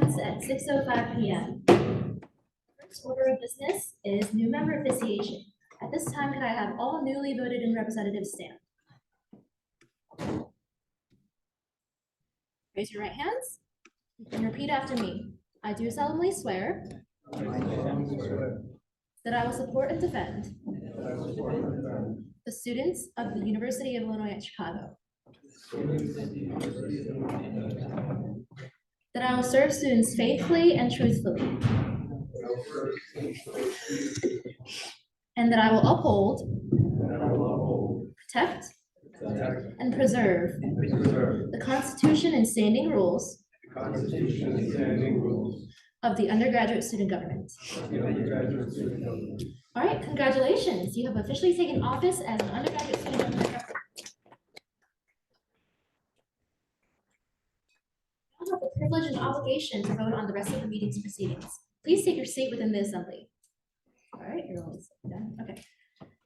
hands at 6:05 p.m. First order of business is new member officiation. At this time, could I have all newly voted in representatives stand? Raise your right hands and repeat after me. I do solemnly swear that I will support and defend the students of the University of Illinois at Chicago. That I will serve students faithfully and truthfully. And that I will uphold, protect, and preserve the Constitution and standing rules of the undergraduate student government. All right, congratulations. You have officially taken office as an undergraduate student government representative. I have the privilege and obligation to vote on the rest of the meeting's proceedings. Please take your seat within the assembly. All right, you're all done. Okay.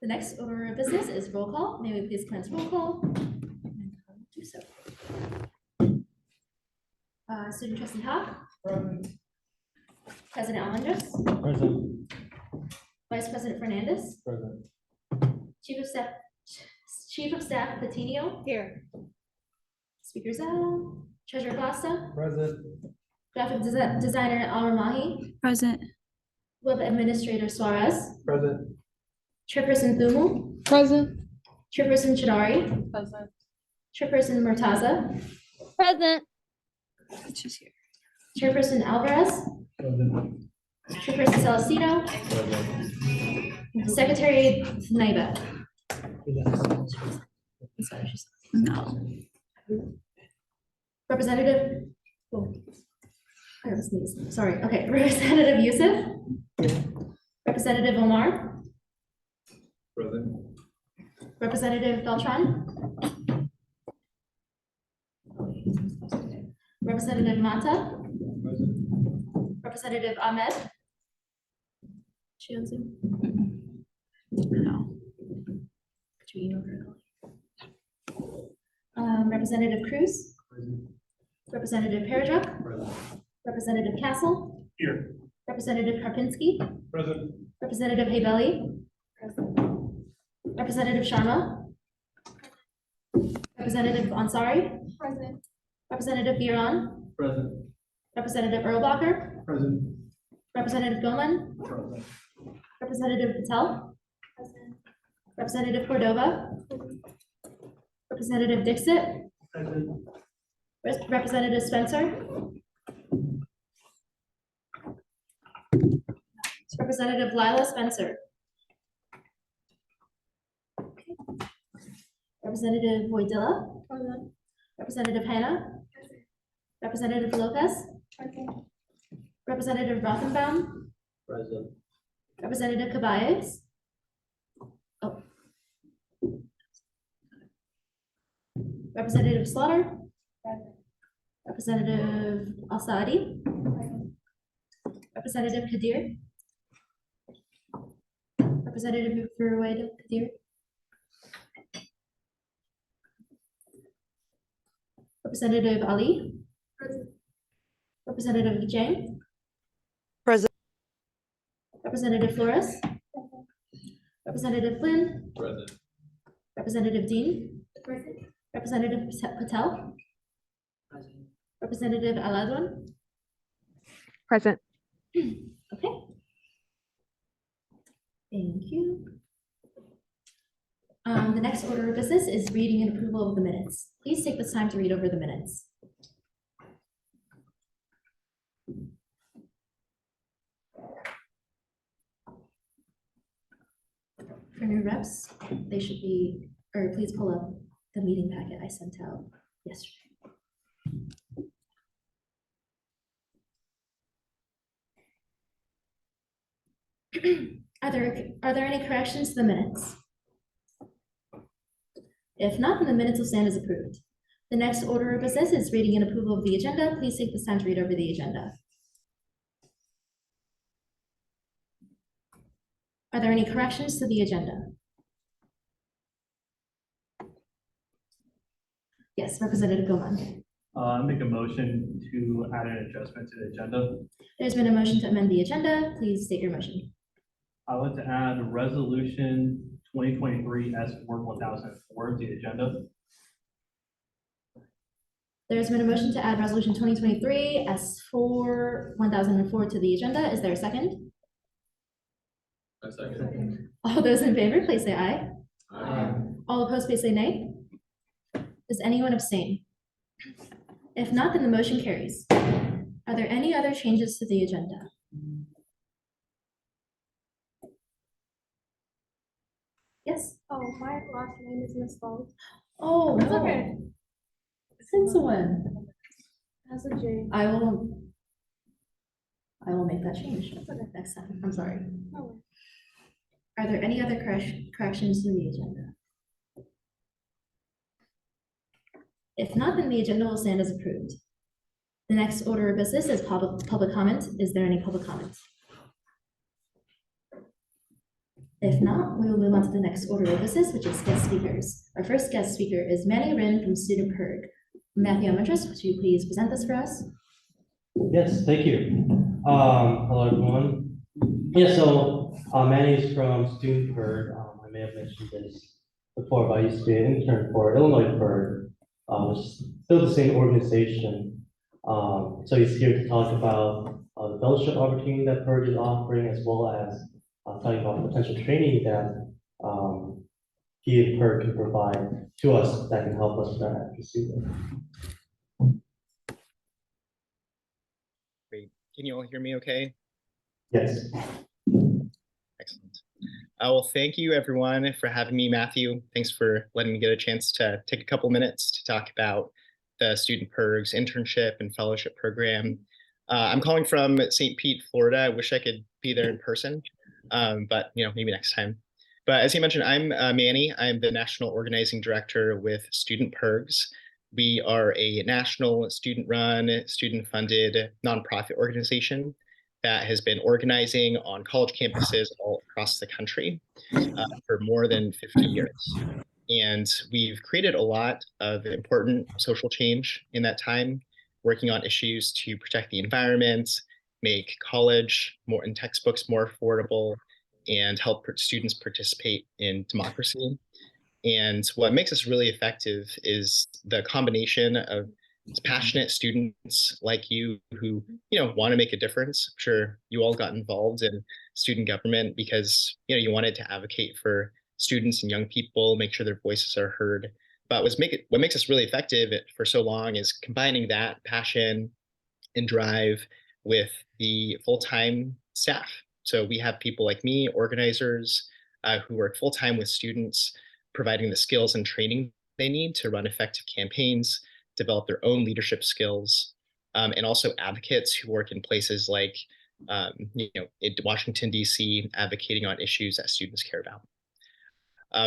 The next order of business is roll call. May we please commence roll call? Do so. Student Trustee Hawk. Present. President Almendras. Present. Vice President Fernandez. Present. Chief of Staff Patino. Here. Speaker Zell. Treasurer Costa. Present. Graphic Designer Alramahi. Present. Web Administrator Suarez. Present. Chairperson Thumu. Present. Chairperson Chidari. Present. Chairperson Murtaza. Present. She's here. Chairperson Alvarez. Present. Chairperson Celestino. Secretary Naiba. No. Representative. Oh. I was sneezing. Sorry. Okay. Representative Youssef. Representative Omar. Present. Representative Beltran. Representative Mata. Present. Representative Ahmed. She on Zoom? No. Could you email her? Representative Cruz. Present. Representative Peredruck. Present. Representative Castle. Here. Representative Karpinski. Present. Representative Habeli. Representative Sharma. Representative Ansari. Present. Representative Biron. Present. Representative Erlbacher. Present. Representative Goman. Present. Representative Patel. Representative Cordova. Representative Dixit. Present. Representative Spencer. Representative Lila Spencer. Representative Voidilla. Representative Hannah. Representative Lopez. Representative Rothenbaum. Present. Representative Caballes. Oh. Representative Slaughter. Representative Al-Saadi. Representative Kadir. Representative Furueda Kadir. Representative Ali. Representative Jang. Present. Representative Flores. Representative Flynn. Present. Representative Dean. Representative Patel. Representative Aladwan. Present. Okay. Thank you. The next order of business is reading and approval of the minutes. Please take this time to read over the minutes. For new reps, they should be, or please pull up the meeting packet I sent out yesterday. Are there any corrections to the minutes? If not, then the minutes will stand as approved. The next order of business is reading and approval of the agenda. Please take this time to read over the agenda. Are there any corrections to the agenda? Yes, Representative Goman. Make a motion to add an adjustment to the agenda. There's been a motion to amend the agenda. Please state your motion. I would like to add resolution 2023 S4-1004 to the agenda. There's been a motion to add resolution 2023 S4-1004 to the agenda. Is there a second? A second. All those in favor, please say aye. Aye. All opposed, please say nay. Does anyone abstain? If not, then the motion carries. Are there any other changes to the agenda? Yes? Oh, my last name is misspelled. Oh, That's no. okay. Since when? Has a J. I will make that change next time. I'm sorry. Oh. Are there any other corrections to the agenda? If not, then the agenda will stand as approved. The next order of business is public comment. Is there any public comment? If not, we will move on to the next order of business, which is guest speakers. Our first guest speaker is Manny Rin from Student PERG. Matthew Amatras, would you please present this for us? Yes, thank you. Hello, everyone. Yeah, so Manny is from Student PERG. I may have mentioned this before, but I used to be an intern for Illinois PERG, which is still the same organization. So he's here to talk about the fellowship opportunity that PERG is offering, as well as talking about potential training that he and PERG can provide to us that can help us with our advocacy. Great. Can you all hear me okay? Yes. Excellent. Well, thank you everyone for having me, Matthew. Thanks for letting me get a chance to take a couple minutes to talk about the Student PERG's internship and fellowship program. I'm calling from St. Pete, Florida. I wish I could be there in person, but maybe next time. But as you mentioned, I'm Manny. I'm the National Organizing Director with Student PERGs. We are a national student-run, student-funded nonprofit organization that has been organizing on college campuses all across the country for more than 50 years. And we've created a lot of important social change in that time, working on issues to protect the environment, make college more and textbooks more affordable, and help students participate in democracy. And what makes us really effective is the combination of passionate students like you who want to make a difference. I'm sure you all got involved in student government because you wanted to advocate for students and young people, make sure their voices are heard. But what makes us really effective for so long is combining that passion and drive with the full-time staff. So we have people like me, organizers, who work full-time with students, providing the skills and training they need to run effective campaigns, develop their own leadership skills, and also advocates who work in places like in Washington, D.C., advocating on issues that students care about.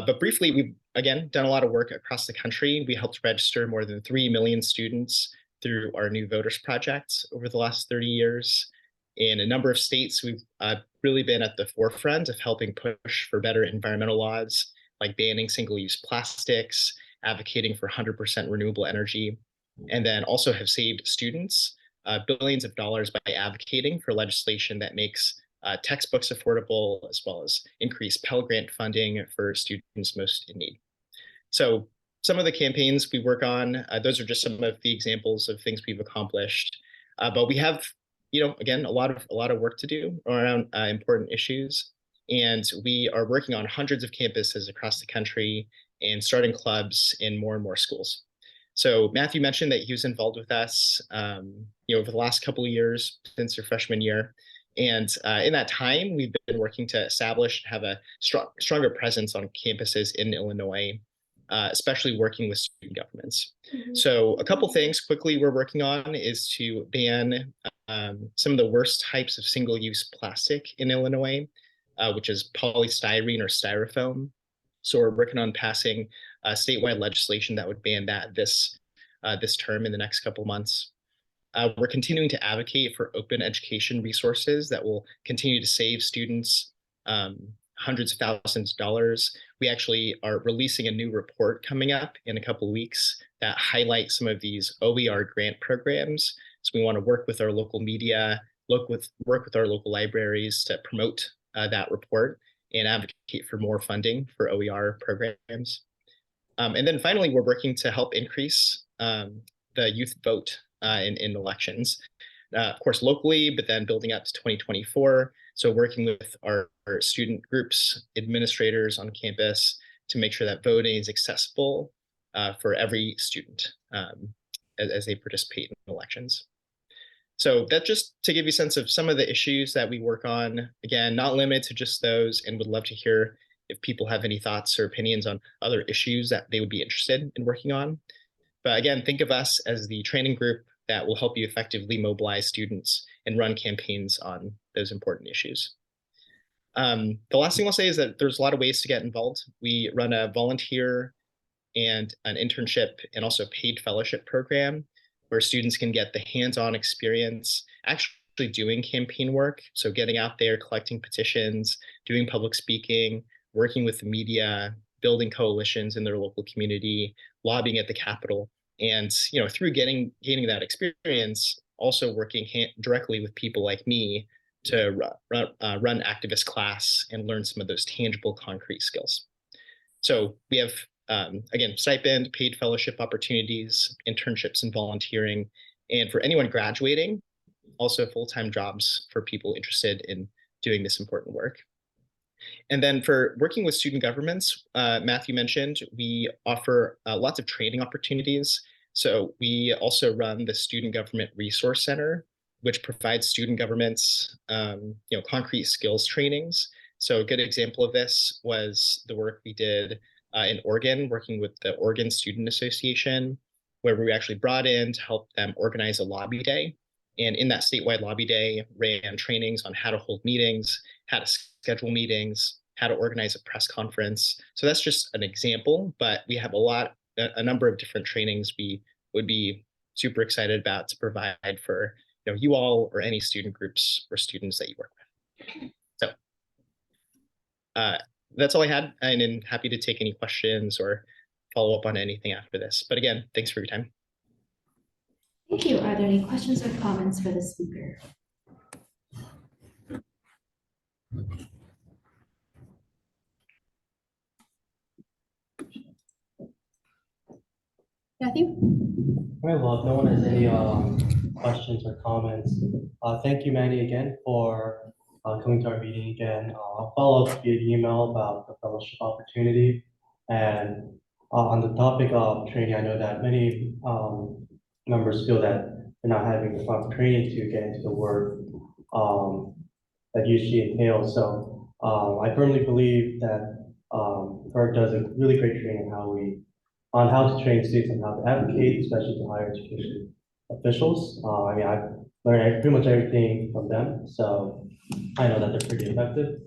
But briefly, we've, again, done a lot of work across the country. We helped register more than 3 million students through our New Voters Project over the last 30 years. In a number of states, we've really been at the forefront of helping push for better environmental laws, like banning single-use plastics, advocating for 100% renewable energy, and then also have saved students billions of dollars by advocating for legislation that makes textbooks affordable, as well as increase Pell Grant funding for students most in need. So some of the campaigns we work on, those are just some of the examples of things we've accomplished. But we have, again, a lot of work to do around important issues. And we are working on hundreds of campuses across the country and starting clubs in more and more schools. So Matthew mentioned that he was involved with us, over the last couple of years since your freshman year. And in that time, we've been working to establish and have a stronger presence on campuses in Illinois, especially working with student governments. So a couple things quickly we're working on is to ban some of the worst types of single-use plastic in Illinois, which is polystyrene or styrofoam. So we're working on passing statewide legislation that would ban that this term in the next couple months. We're continuing to advocate for open education resources that will continue to save students hundreds of thousands of dollars. We actually are releasing a new report coming up in a couple of weeks that highlights some of these OER grant programs. So we want to work with our local media, work with our local libraries to promote that report and advocate for more funding for OER programs. And then finally, we're working to help increase the youth vote in elections. Of course, locally, but then building up to 2024. So working with our student groups, administrators on campus to make sure that voting is accessible for every student as they participate in elections. So that's just to give you a sense of some of the issues that we work on. Again, not limited to just those, and would love to hear if people have any thoughts or opinions on other issues that they would be interested in working on. But again, think of us as the training group that will help you effectively mobilize students and run campaigns on those important issues. The last thing I'll say is that there's a lot of ways to get involved. We run a volunteer and an internship and also paid fellowship program where students can get the hands-on experience actually doing campaign work. So getting out there, collecting petitions, doing public speaking, working with the media, building coalitions in their local community, lobbying at the Capitol. And through gaining that experience, also working directly with people like me to run activist class and learn some of those tangible, concrete skills. So we have, again, stipend, paid fellowship opportunities, internships and volunteering. And for anyone graduating, also full-time jobs for people interested in doing this important work. And then for working with student governments, Matthew mentioned, we offer lots of training opportunities. So we also run the Student Government Resource Center, which provides student governments concrete skills trainings. So a good example of this was the work we did in Oregon, working with the Oregon Student Association, where we actually brought in to help them organize a lobby day. And in that statewide lobby day, ran trainings on how to hold meetings, how to schedule meetings, how to organize a press conference. So that's just an example, but we have a number of different trainings we would be super excited about to provide for you all or any student groups or students that you work with. So that's all I had, and I'm happy to take any questions or follow up on anything after this. But again, thanks for your time. Thank you. Are there any questions or comments for the speaker? Matthew? All right, well, if no one has any questions or comments, thank you, Manny, again for coming to our meeting again. I'll follow up via email about the fellowship opportunity. And on the topic of training, I know that many members feel that they're not having the proper training to get into the work that USG entails. So I firmly believe that PERG does a really great training on how to train students and how to advocate, especially to higher education officials. I mean, I've learned pretty much everything from them, so I know that they're pretty effective.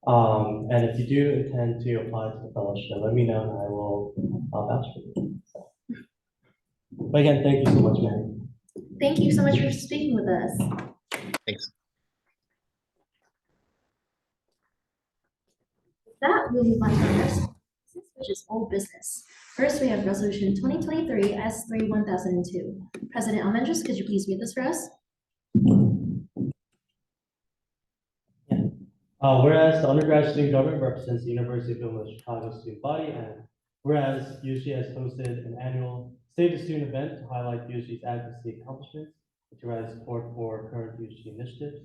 And if you do intend to apply to the fellowship, let me know and I will vouch for you. So. But again, thank you so much, man. Thank you so much for speaking with us. Thanks. With that, we'll move on to the next business, which is old business. First, we have Resolution 2023 S3-1002. President Almendras, could you please read this for us? Whereas the undergrad student government represents the University of Illinois Chicago student body, and whereas USG has hosted an annual State of the Student event to highlight USG's advocacy accomplishments, to provide support for current USG initiatives,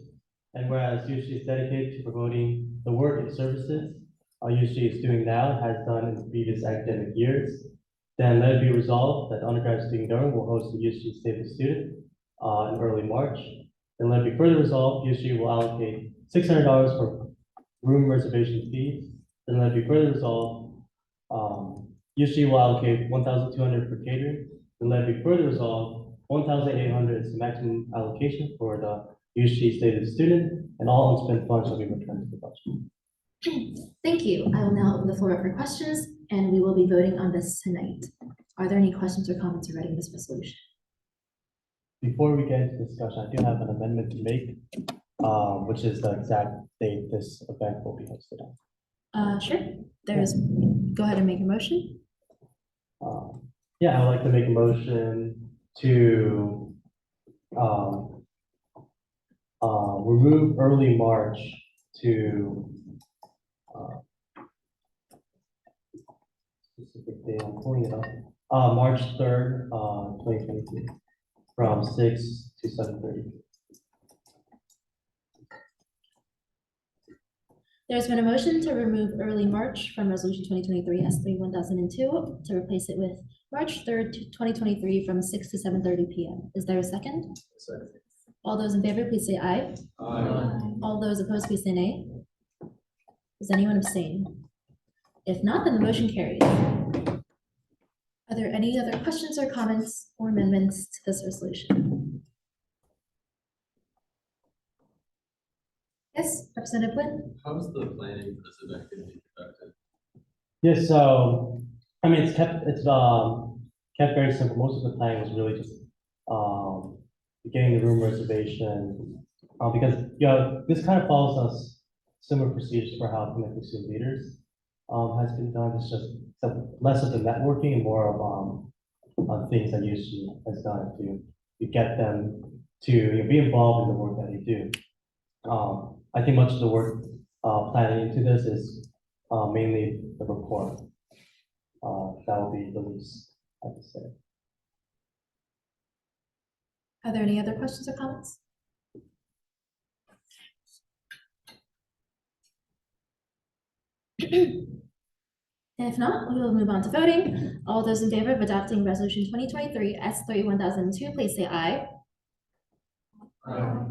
and whereas USG is dedicated to promoting the work and services USG is doing now and has done in previous academic years, then let it be resolved that the undergrad student government will host the USG State of the Student in early March. Then let it be further resolved, USG will allocate $600 for room reservation fees. Then let it be further resolved, USG will allocate $1,200 for catering. Then let it be further resolved, $1,800 is the maximum allocation for the USG State of the Student, and all unspent funds will be returned to the budget. Thank you. I will now open the floor up for questions, and we will be voting on this tonight. Are there any questions or comments regarding this resolution? Before we get into discussion, I do have an amendment to make. which is the exact date this event will be hosted on. Sure, go ahead and make a motion. Yeah, I'd like to make a motion to remove early March to specific date, I'm pulling it up, March 3rd, 2023, from 6 to 7:30. There's been a motion to remove early March from Resolution 2023 S3-1002 to replace it with March 3rd, 2023 from 6 to 7:30 p.m. Is there a second? Second. All those in favor, please say aye. Aye. All those opposed, please say nay. Does anyone abstain? If not, then the motion carries. Are there any other questions or comments or amendments to this resolution? Yes, Representative Quinn? How's the planning for this event going to be conducted? Yeah, so, I mean, it's kept very simple. Most of the time was really just, getting the room reservation. Because, this kind of follows us similar procedures for how connecting student leaders, has been done. It's just less of the networking and more of, things that USG has done to get them to be involved in the work that they do. I think much of the work, planning into this is, mainly the report. That will be released, I would say. Are there any other questions or comments? If not, we will move on to voting. All those in favor of adopting Resolution 2023 S3-1002, please say aye. Aye.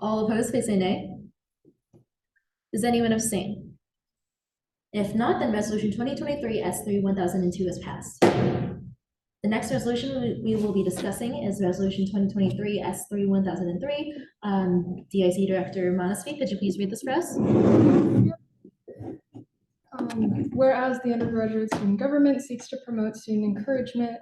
All opposed, please say nay. Does anyone abstain? If not, then Resolution 2023 S3-1002 is passed. The next resolution we will be discussing is Resolution 2023 S3-1003. DIC Director Manasvi, could you please read this for us? Whereas the undergraduate student government seeks to promote student encouragement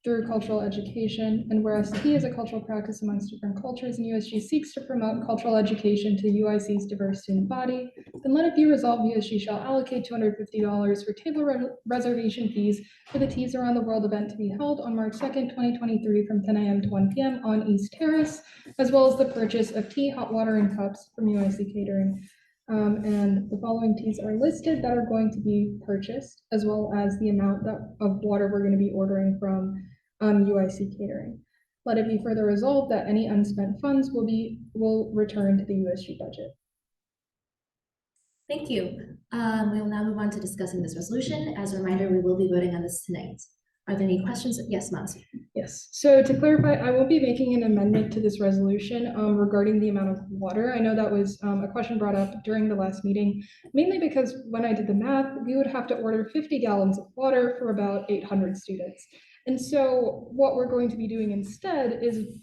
through cultural education, and whereas tea is a cultural practice amongst different cultures, and USG seeks to promote cultural education to UIC's diverse student body, then let it be resolved USG shall allocate $250 for table reservation fees for the Teas Around the World event to be held on March 2nd, 2023 from 10 a.m. to 1 p.m. on East Terrace, as well as the purchase of tea, hot water, and cups from UIC Catering. And the following teas are listed that are going to be purchased, as well as the amount of water we're going to be ordering from UIC Catering. Let it be further resolved that any unspent funds will return to the USG budget. Thank you. We will now move on to discussing this resolution. As a reminder, we will be voting on this tonight. Are there any questions? Yes, Mansi. Yes, so to clarify, I will be making an amendment to this resolution regarding the amount of water. I know that was a question brought up during the last meeting, mainly because when I did the math, we would have to order 50 gallons of water for about 800 students. And so what we're going to be doing instead is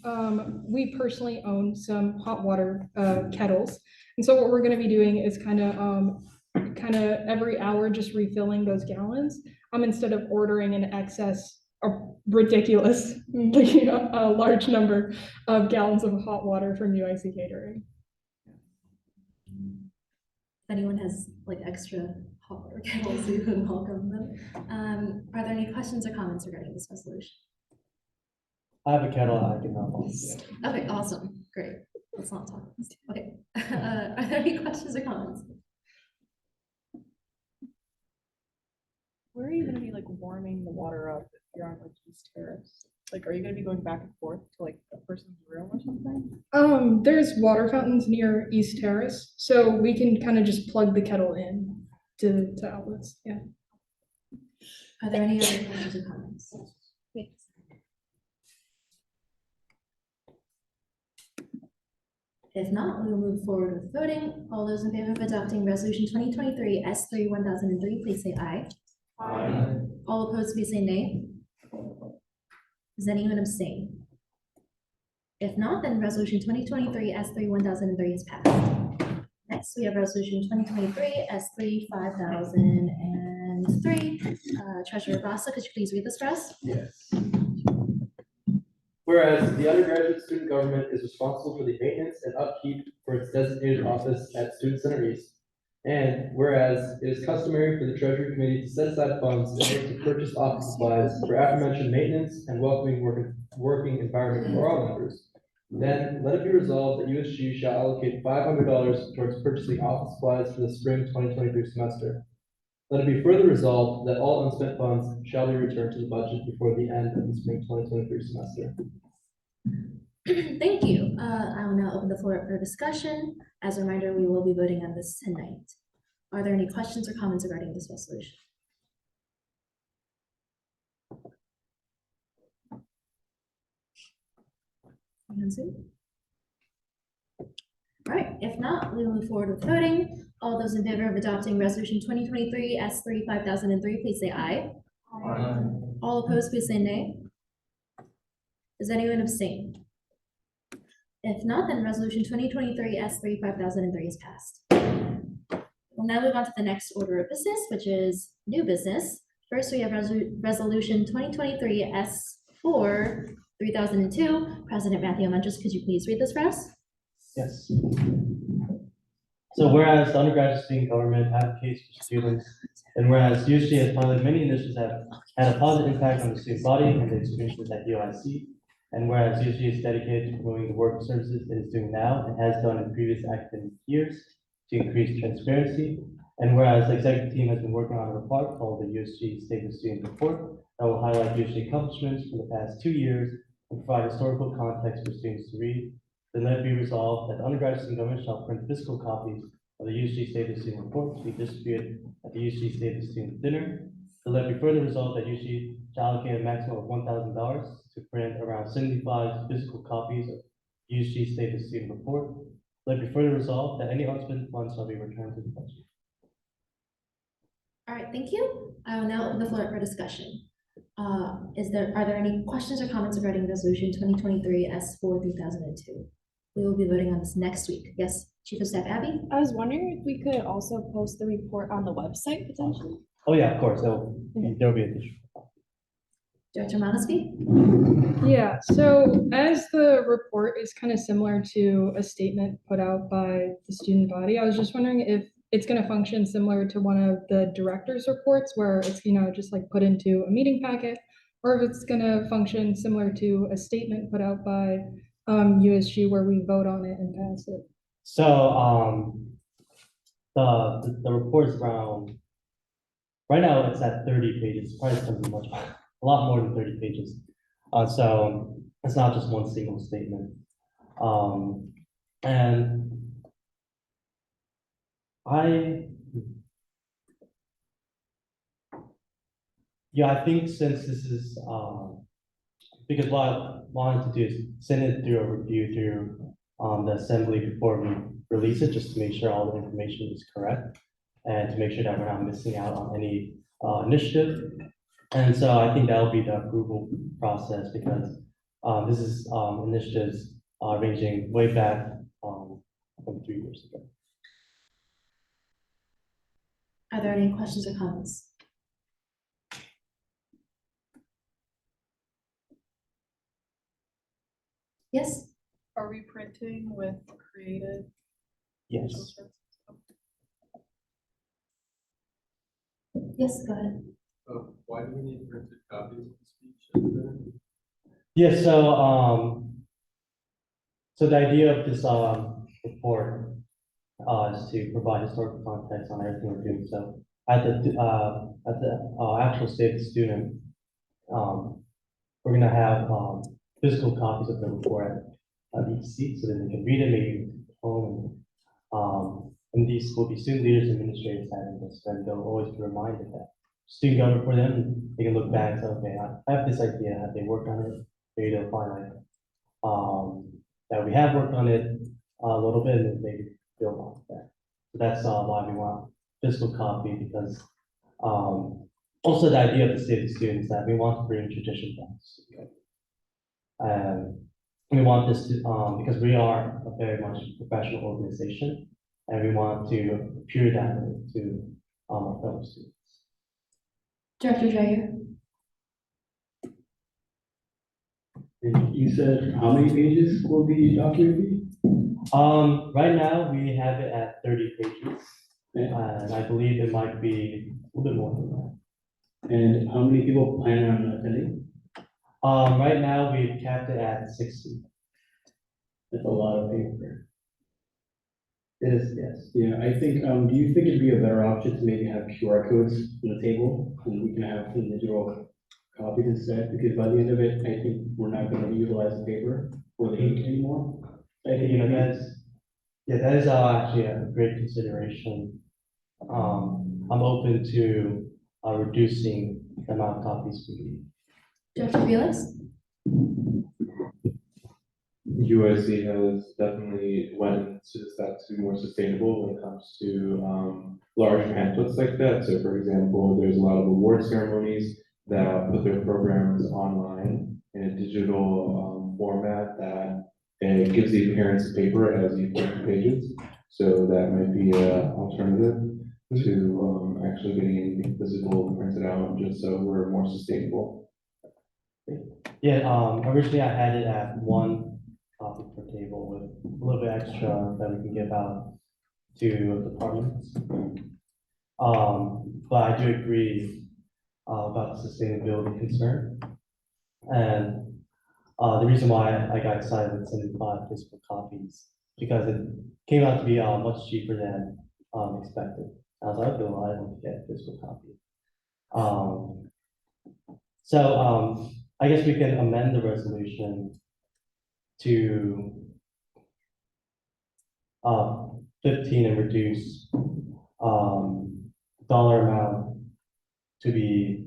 we personally own some hot water kettles. And so what we're going to be doing is kind of every hour just refilling those gallons instead of ordering an excess, a ridiculous, a large number of gallons of hot water from UIC Catering. If anyone has like extra hot water kettles, we would welcome them. Are there any questions or comments regarding this resolution? I have a kettle I can help. Okay, awesome, great. Let's not talk. Okay, are there any questions or comments? Where are you gonna be like warming the water up if you're on like East Terrace? Like, are you gonna be going back and forth to like a person's room or something? There's water fountains near East Terrace, so we can kind of just plug the kettle in to outlets, yeah. Are there any other questions or comments? Yes. If not, we will move forward with voting. All those in favor of adopting Resolution 2023 S3-1003, please say aye. Aye. All opposed, please say nay. Does anyone abstain? If not, then Resolution 2023 S3-1003 is passed. Next, we have Resolution 2023 S3-5003. Treasurer Vasa, could you please read this for us? Yes. Whereas the undergraduate student government is responsible for the maintenance and upkeep for its designated office at Student Center East. And whereas it is customary for the Treasury Committee to set aside funds in order to purchase office supplies for aforementioned maintenance and welcoming working environment for all members. Then let it be resolved that USG shall allocate $500 towards purchasing office supplies for the spring 2023 semester. Let it be further resolved that all unspent funds shall be returned to the budget before the end of the spring 2023 semester. Thank you. I will now open the floor up for discussion. As a reminder, we will be voting on this tonight. Are there any questions or comments regarding this resolution? All right, if not, we will move forward with voting. All those in favor of adopting resolution 2023 S3 5003, please say aye. Aye. All opposed, please say nay. Does anyone abstain? If not, then resolution 2023 S3 5003 is passed. We'll now move on to the next order of business, which is new business. First, we have resolution 2023 S4 3002. President Matthew Munches, could you please read this for us? Yes. So whereas the undergraduate student government advocates for students, and whereas USG has piloted many initiatives that had a positive impact on the student body and the experiences at UIC, and whereas USG is dedicated to promoting the work and services it is doing now and has done in previous academic years to increase transparency, and whereas the executive team has been working on a report called the USG State of Student Report that will highlight USG accomplishments for the past 2 years and provide historical context for students to read, then let it be resolved that the undergraduate student government shall print physical copies of the USG State of Student Report to be distributed at the USG State of Student Dinner. So let it be further resolved that USG shall allocate a maximum of $1,000 to print around 75 physical copies of USG State of Student Report. Let it be further resolved that any unspent funds shall be returned to the budget. All right, thank you. I will now open the floor for discussion. Are there any questions or comments regarding resolution 2023 S4 3002? We will be voting on this next week. Yes, Chief of Staff Abby? I was wondering if we could also post the report on the website potentially. Oh yeah, of course, there'll be additional. Director Monosky? Yeah, so as the report is kind of similar to a statement put out by the student body, I was just wondering if it's going to function similar to one of the director's reports where it's, just like put into a meeting packet, or if it's going to function similar to a statement put out by USG where we vote on it and pass it. So the report is around, right now it's at 30 pages, probably it's gonna be much, a lot more than 30 pages. So it's not just one single statement. And I think since this is, because what I wanted to do is send it through a review through the assembly before we release it, just to make sure all the information is correct and to make sure that we're not missing out on any initiative. And so I think that'll be the approval process because this is initiatives ranging way back from 3 years ago. Are there any questions or comments? Yes? Are we printing with creative? Yes. Yes, go ahead. Why do we need printed copies of the speech? Yeah, so the idea of this report is to provide historical context on everything we're doing. So at the actual state of the student, we're gonna have physical copies of the report at each seat so that they can read it maybe at home. And these will be student leaders and administrators having this, and they'll always be reminded that student government for them, they can look back and say, okay, I have this idea, have they worked on it? Maybe they'll find like that we have worked on it a little bit and maybe build on that. So that's why we want physical copy because also the idea of the state of the students that we want to bring tradition back. And we want this to, because we are a very much professional organization and we want to appear that way to our fellow students. Director Dreyer? And you said how many pages will the document be? Right now, we have it at 30 pages, Yeah. and I believe it might be a little bit more than that. And how many people plan on attending? Right now, we've capped it at 60. That's a lot of paper. It is, yes. Yeah, I think, do you think it'd be a better option to maybe have QR codes on the table and we can have the digital copies instead? Because by the end of it, I think we're not gonna utilize the paper or the ink anymore. I think, You know, that is actually a great consideration. I'm open to reducing the amount of copies we need. Dr. Felix? USC has definitely went into the steps to be more sustainable when it comes to large pamphlets like that. So for example, there's a lot of award ceremonies that put their programs online in a digital format that it gives the appearance of paper as you flip the pages. So that might be an alternative to actually getting anything physical printed out, just so we're more sustainable. Yeah, originally I had it at 1 copy per table with a little bit extra that we can give out to departments. But I do agree about the sustainability concern. And the reason why I got excited with 75 physical copies, because it came out to be much cheaper than expected. I was like, okay, well, I want to get a physical copy. So I guess we can amend the resolution to 15 and reduce dollar amount to be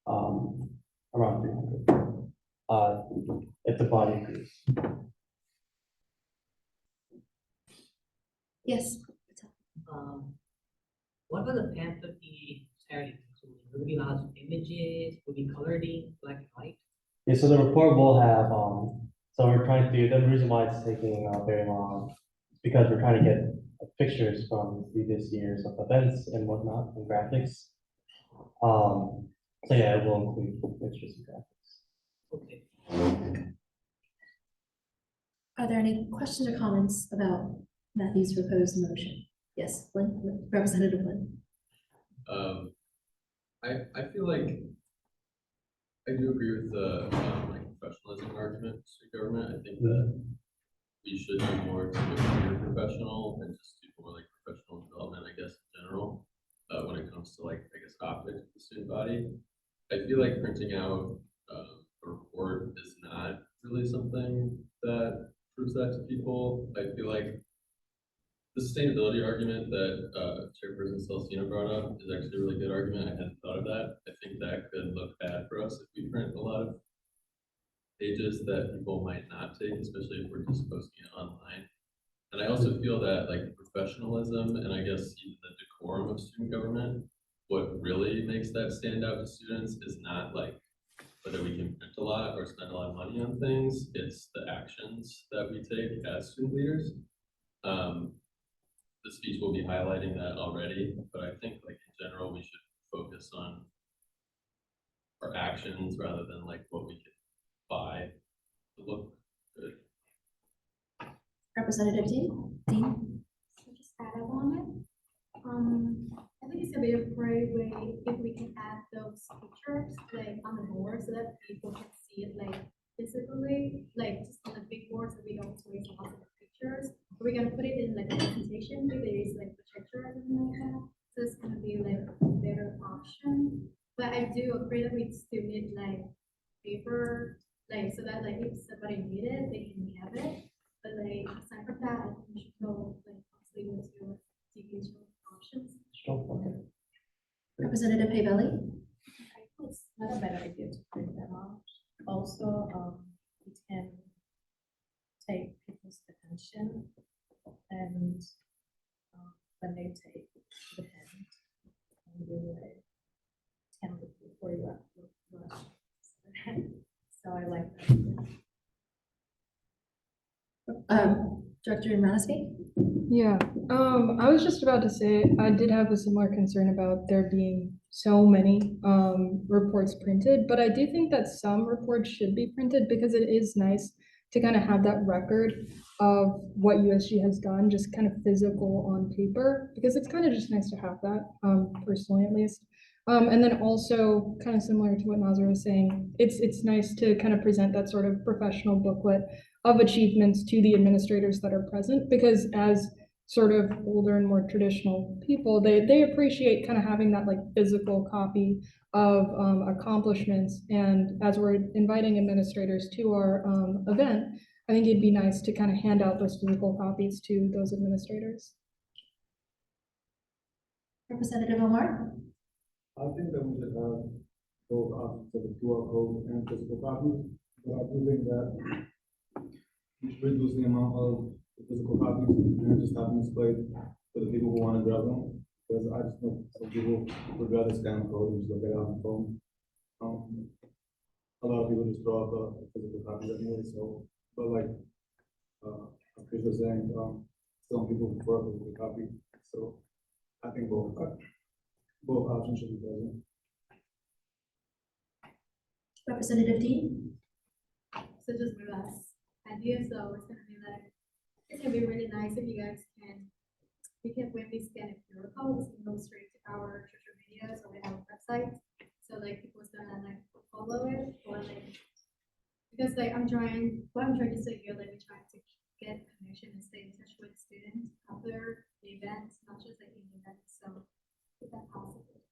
around 300. If the body agrees. Yes. What will the pamphlet be starting? Will it be lots of images? Will it be colored in black and white? Yeah, so the report will have, so we're trying to, the reason why it's taking very long is because we're trying to get pictures from previous years of events and whatnot and graphics. So yeah, it will include pictures and graphics. Okay. Are there any questions or comments about Matthew's proposed motion? Yes, Lynn, Representative Lynn. I feel like I do agree with the like professionalism argument to government. I think that we should do more to make it professional and just do more like professional development, I guess, in general, when it comes to like, I guess, optics of the student body. I feel like printing out a report is not really something that proves that to people. I feel like the sustainability argument that Chairperson Celestina brought up is actually a really good argument. I hadn't thought of that. I think that could look bad for us if we print a lot of pages that people might not take, especially if we're just posting it online. And I also feel that like professionalism and I guess even the decorum of student government, what really makes that stand out to students is not like whether we can print a lot or spend a lot of money on things, it's the actions that we take as student leaders. The speech will be highlighting that already, but I think like in general, we should focus on our actions rather than like what we can buy to look good. Representative Dean? So just add up on it. I think it's a bit of a great way if we can add those pictures like on the board so that people can see it like physically, like just on the big board so we don't waste lots of pictures. We're gonna put it in like a presentation if there is like projector or something like that. So it's gonna be like a better option. But I do agree that we still need like paper, like so that like if somebody need it, they can have it. But like aside from that, I think we should go like obviously with your DP's options. Sure, okay. Representative Havelli? I think it's not a bad idea to print them out. Also, it can take people's attention and when they take the pen and you like 10 before you rush. So I like that. Director Manisky? Yeah, I was just about to say, I did have a similar concern about there being so many reports printed, but I do think that some reports should be printed because it is nice to kind of have that record of what USG has done, just kind of physical on paper, because it's kind of just nice to have that, personally at least. And then also kind of similar to what Nazar was saying, it's nice to kind of present that sort of professional booklet of achievements to the administrators that are present, because as sort of older and more traditional people, they appreciate kind of having that like physical copy of accomplishments. And as we're inviting administrators to our event, I think it'd be nice to kind of hand out those physical copies to those administrators. Representative Omar? I think that we should have both options for the QR code and physical copies, but I do think that we should reduce the amount of the physical copies and just have them displayed for the people who want to grab them. Because I just know some people would rather scan the code and just look at it on the phone. A lot of people just throw out the physical copies anyway, so, but like, Chris was saying, some people prefer a physical copy, so I think both options should be present. Representative Dean? So just my last idea, so it's gonna be really nice if you guys when we scan a QR code, we can go straight to our social media, so we have a website, so like people's gonna like follow it, or like, because like what I'm trying to say here, like we're trying to get connection and stay in touch with students after the events, not just like in the events, so if that's possible.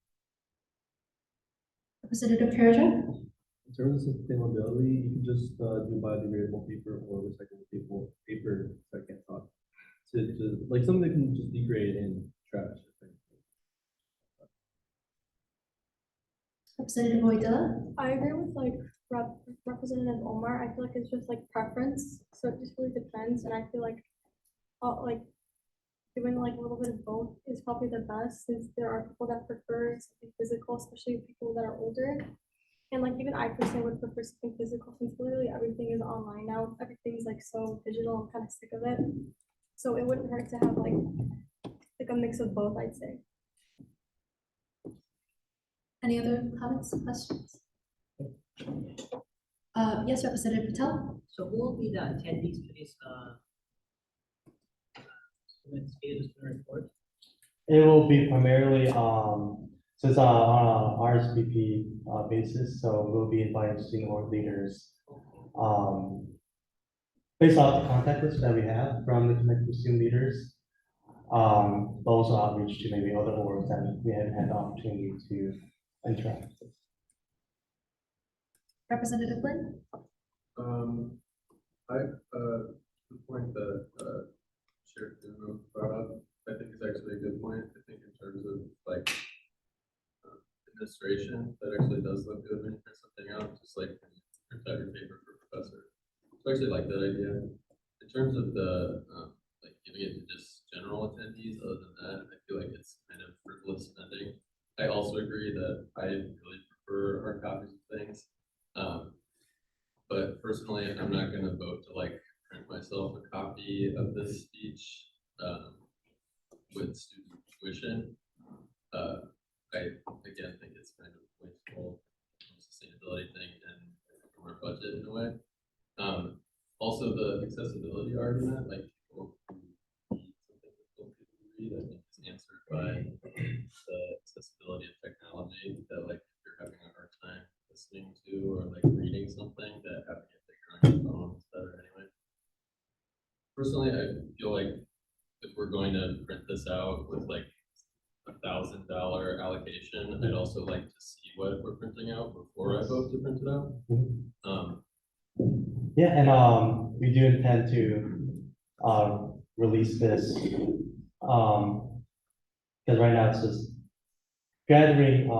Representative Perigin? In terms of sustainability, you can just do biodegradable paper or recyclable paper, so I can't talk. To like something that can just degrade in trash. Representative Oidilla? I agree with like Representative Omar. I feel like it's just like preference, so it just really depends. And I feel like doing like a little bit of both is probably the best, since there are people that prefer something physical, especially people that are older. And like even I personally would prefer something physical, since literally everything is online now. Everything's like so digital. I'm kind of sick of it. So it wouldn't hurt to have like a mix of both, I'd say. Any other comments, questions? Yes, Representative Patel? So who will be the attendees for this, student report? It will be primarily, so it's on a RSVP basis, so we'll be inviting student work leaders. Based off the contact list that we have from the Connected Student Leaders, but also outreach to maybe other orgs that we haven't had the opportunity to interact with. Representative Flynn? The point that Chair Kuno brought up, I think is actually a good point. I think in terms of like administration, that actually does look good when you print something out, just like print out your paper for professor. So I actually like that idea. In terms of the like giving it to just general attendees, other than that, I feel like it's kind of frivolous spending. I also agree that I really prefer hard copies of things. But personally, I'm not going to vote to like print myself a copy of this speech with student tuition. I again think it's kind of wasteful sustainability thing and from our budget in a way. Also the accessibility argument, like people who need something that people read, I think is answered by the accessibility of technology, that like if you're having a hard time listening to or like reading something, that having it bigger on your phone is better anyway. Personally, I feel like if we're going to print this out with like $1,000 allocation, I'd also like to see what we're printing out before I vote to print it out. Yeah, and we do intend to release this because right now it's just gathering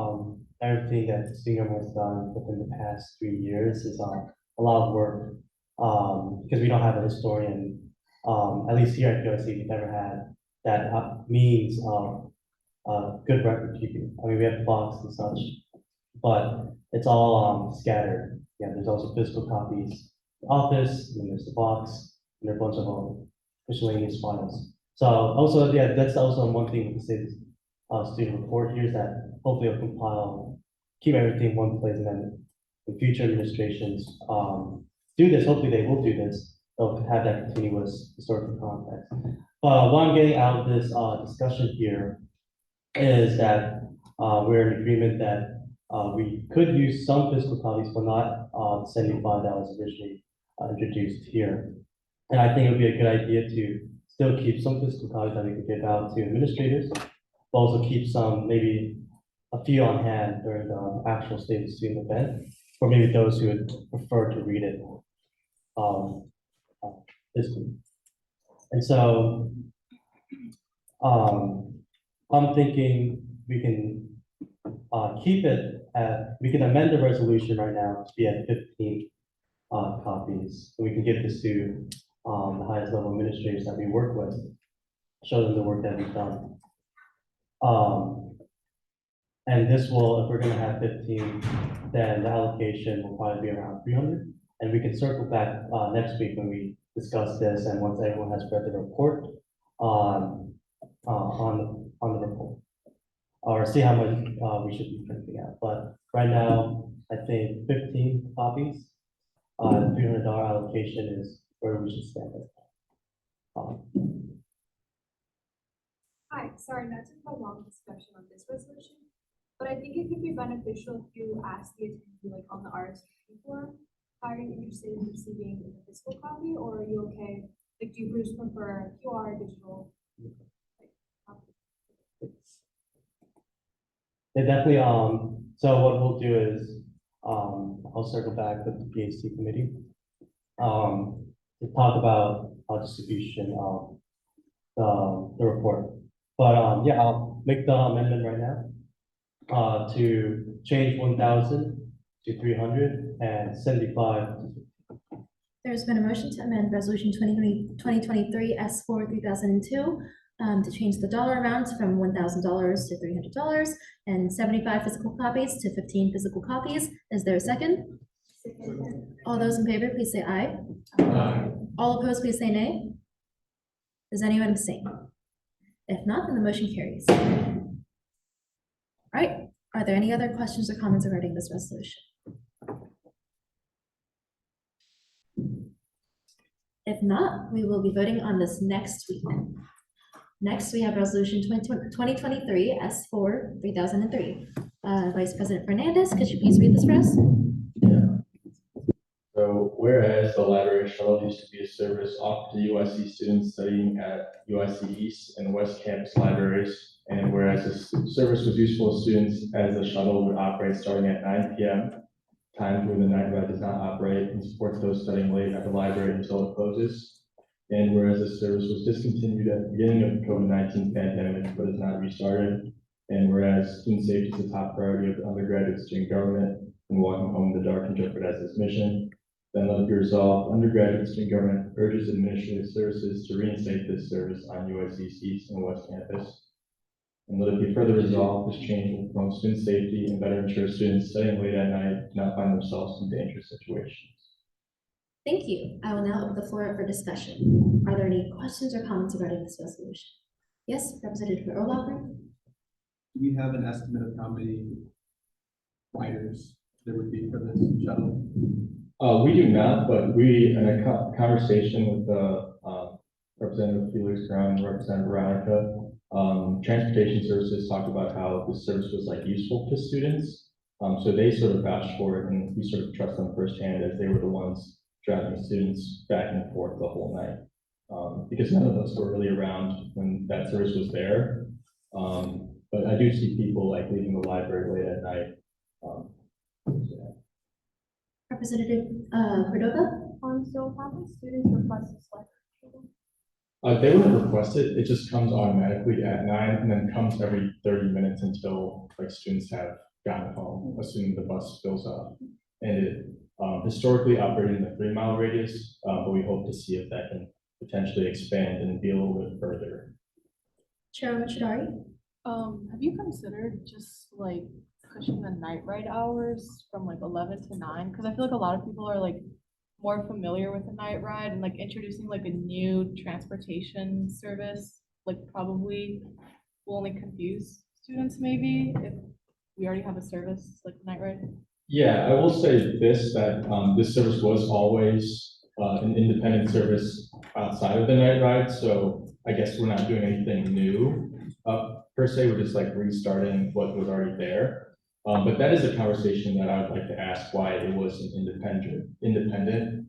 everything that the student has done within the past 3 years is a lot of work because we don't have a historian. At least here at USC, we've never had that means of good record keeping. I mean, we have blogs and such, but it's all scattered. Yeah, there's also physical copies in the office, and there's the box, and there are a bunch of miscellaneous files. So also, yeah, that's also one thing with the student report here is that hopefully it'll compile, keep everything in one place, and then the future administrations, do this, hopefully they will do this, they'll have that continuous historical context. But what I'm getting out of this, discussion here is that, we're in agreement that, we could use some physical copies, but not, the 75 that was originally, introduced here. And I think it would be a good idea to still keep some physical copies that we could give out to administrators, but also keep some, maybe a few on hand during the actual state of the student event, or maybe those who would prefer to read it physically. And so I'm thinking we can keep it at, we can amend the resolution right now to be at 15 copies. And we can give this to the highest level administrators that we work with, show them the work that we've done. And this will, if we're gonna have 15, then the allocation will probably be around 300. And we can circle back next week when we discuss this and once everyone has read the report on the report. Or see how much we should be printing out. But right now, I think 15 copies, $300 allocation is where we should stand at. Hi, sorry, not to prolong discussion on this resolution, but I think it could be beneficial if you ask the attendee, like on the RSVP form, how are you interested in receiving a physical copy, or are you okay? Like, do you just prefer QR, digital? Like, copy? They definitely, so what we'll do is, I'll circle back with the PhD committee, to talk about distribution of the report. But, yeah, I'll make the amendment right now, to change 1,000 to 375. There's been a motion to amend resolution 2023 S4 3002 to change the dollar amount from $1,000 to $300 and 75 physical copies to 15 physical copies. Is there a second? All those in favor, please say aye. Aye. All opposed, please say nay. Does anyone abstain? If not, then the motion carries. All right, are there any other questions or comments regarding this resolution? If not, we will be voting on this next week. Next, we have resolution 2023 S4 3003. Vice President Fernandez, could you please read this for us? So whereas the library shuttle used to be a service offered to USC students studying at USC East and West Campus libraries, and whereas this service was useful to students as the shuttle would operate starting at 9 p.m., times when the night ride does not operate, and supports those studying late at the library until it closes. And whereas this service was discontinued at the beginning of the COVID-19 pandemic, but is not restarted. And whereas student safety is the top priority of the undergraduate student government, and walking home in the dark interpret as its mission, then let it be resolved, undergraduate student government urges administrative services to reinstate this service on USC's East and West Campus. And let it be further resolved, this change will promote student safety and better ensure students studying late at night do not find themselves in dangerous situations. Thank you. I will now open the floor up for discussion. Are there any questions or comments regarding this resolution? Yes, Representative Urlacher. Do we have an estimate of how many riders there would be for this shuttle? We do not, but we, in a conversation with the Representative Felix Brown and Representative Veronica, transportation services talked about how this service was like useful to students. So they sort of vouched for it, and we sort of trust them firsthand as they were the ones driving students back and forth the whole night. Because none of us were really around when that service was there. But I do see people like leaving the library late at night. Yeah. Representative Cordova. So how many students request this library? They wouldn't request it, it just comes automatically at 9 and then comes every 30 minutes until like students have gotten home, assuming the bus fills up. And it historically operated in a 3-mile radius, but we hope to see if that can potentially expand and be a little bit further. Chair Chidari. Have you considered just like pushing the night ride hours from like 11 to 9? Because I feel like a lot of people are like more familiar with the night ride, and like introducing like a new transportation service like probably will only confuse students maybe if we already have a service like Night Ride? Yeah, I will say this, that, this service was always, an independent service outside of the night ride, so I guess we're not doing anything new. Per se, we're just like restarting what was already there. But that is a conversation that I would like to ask, why it was an independent,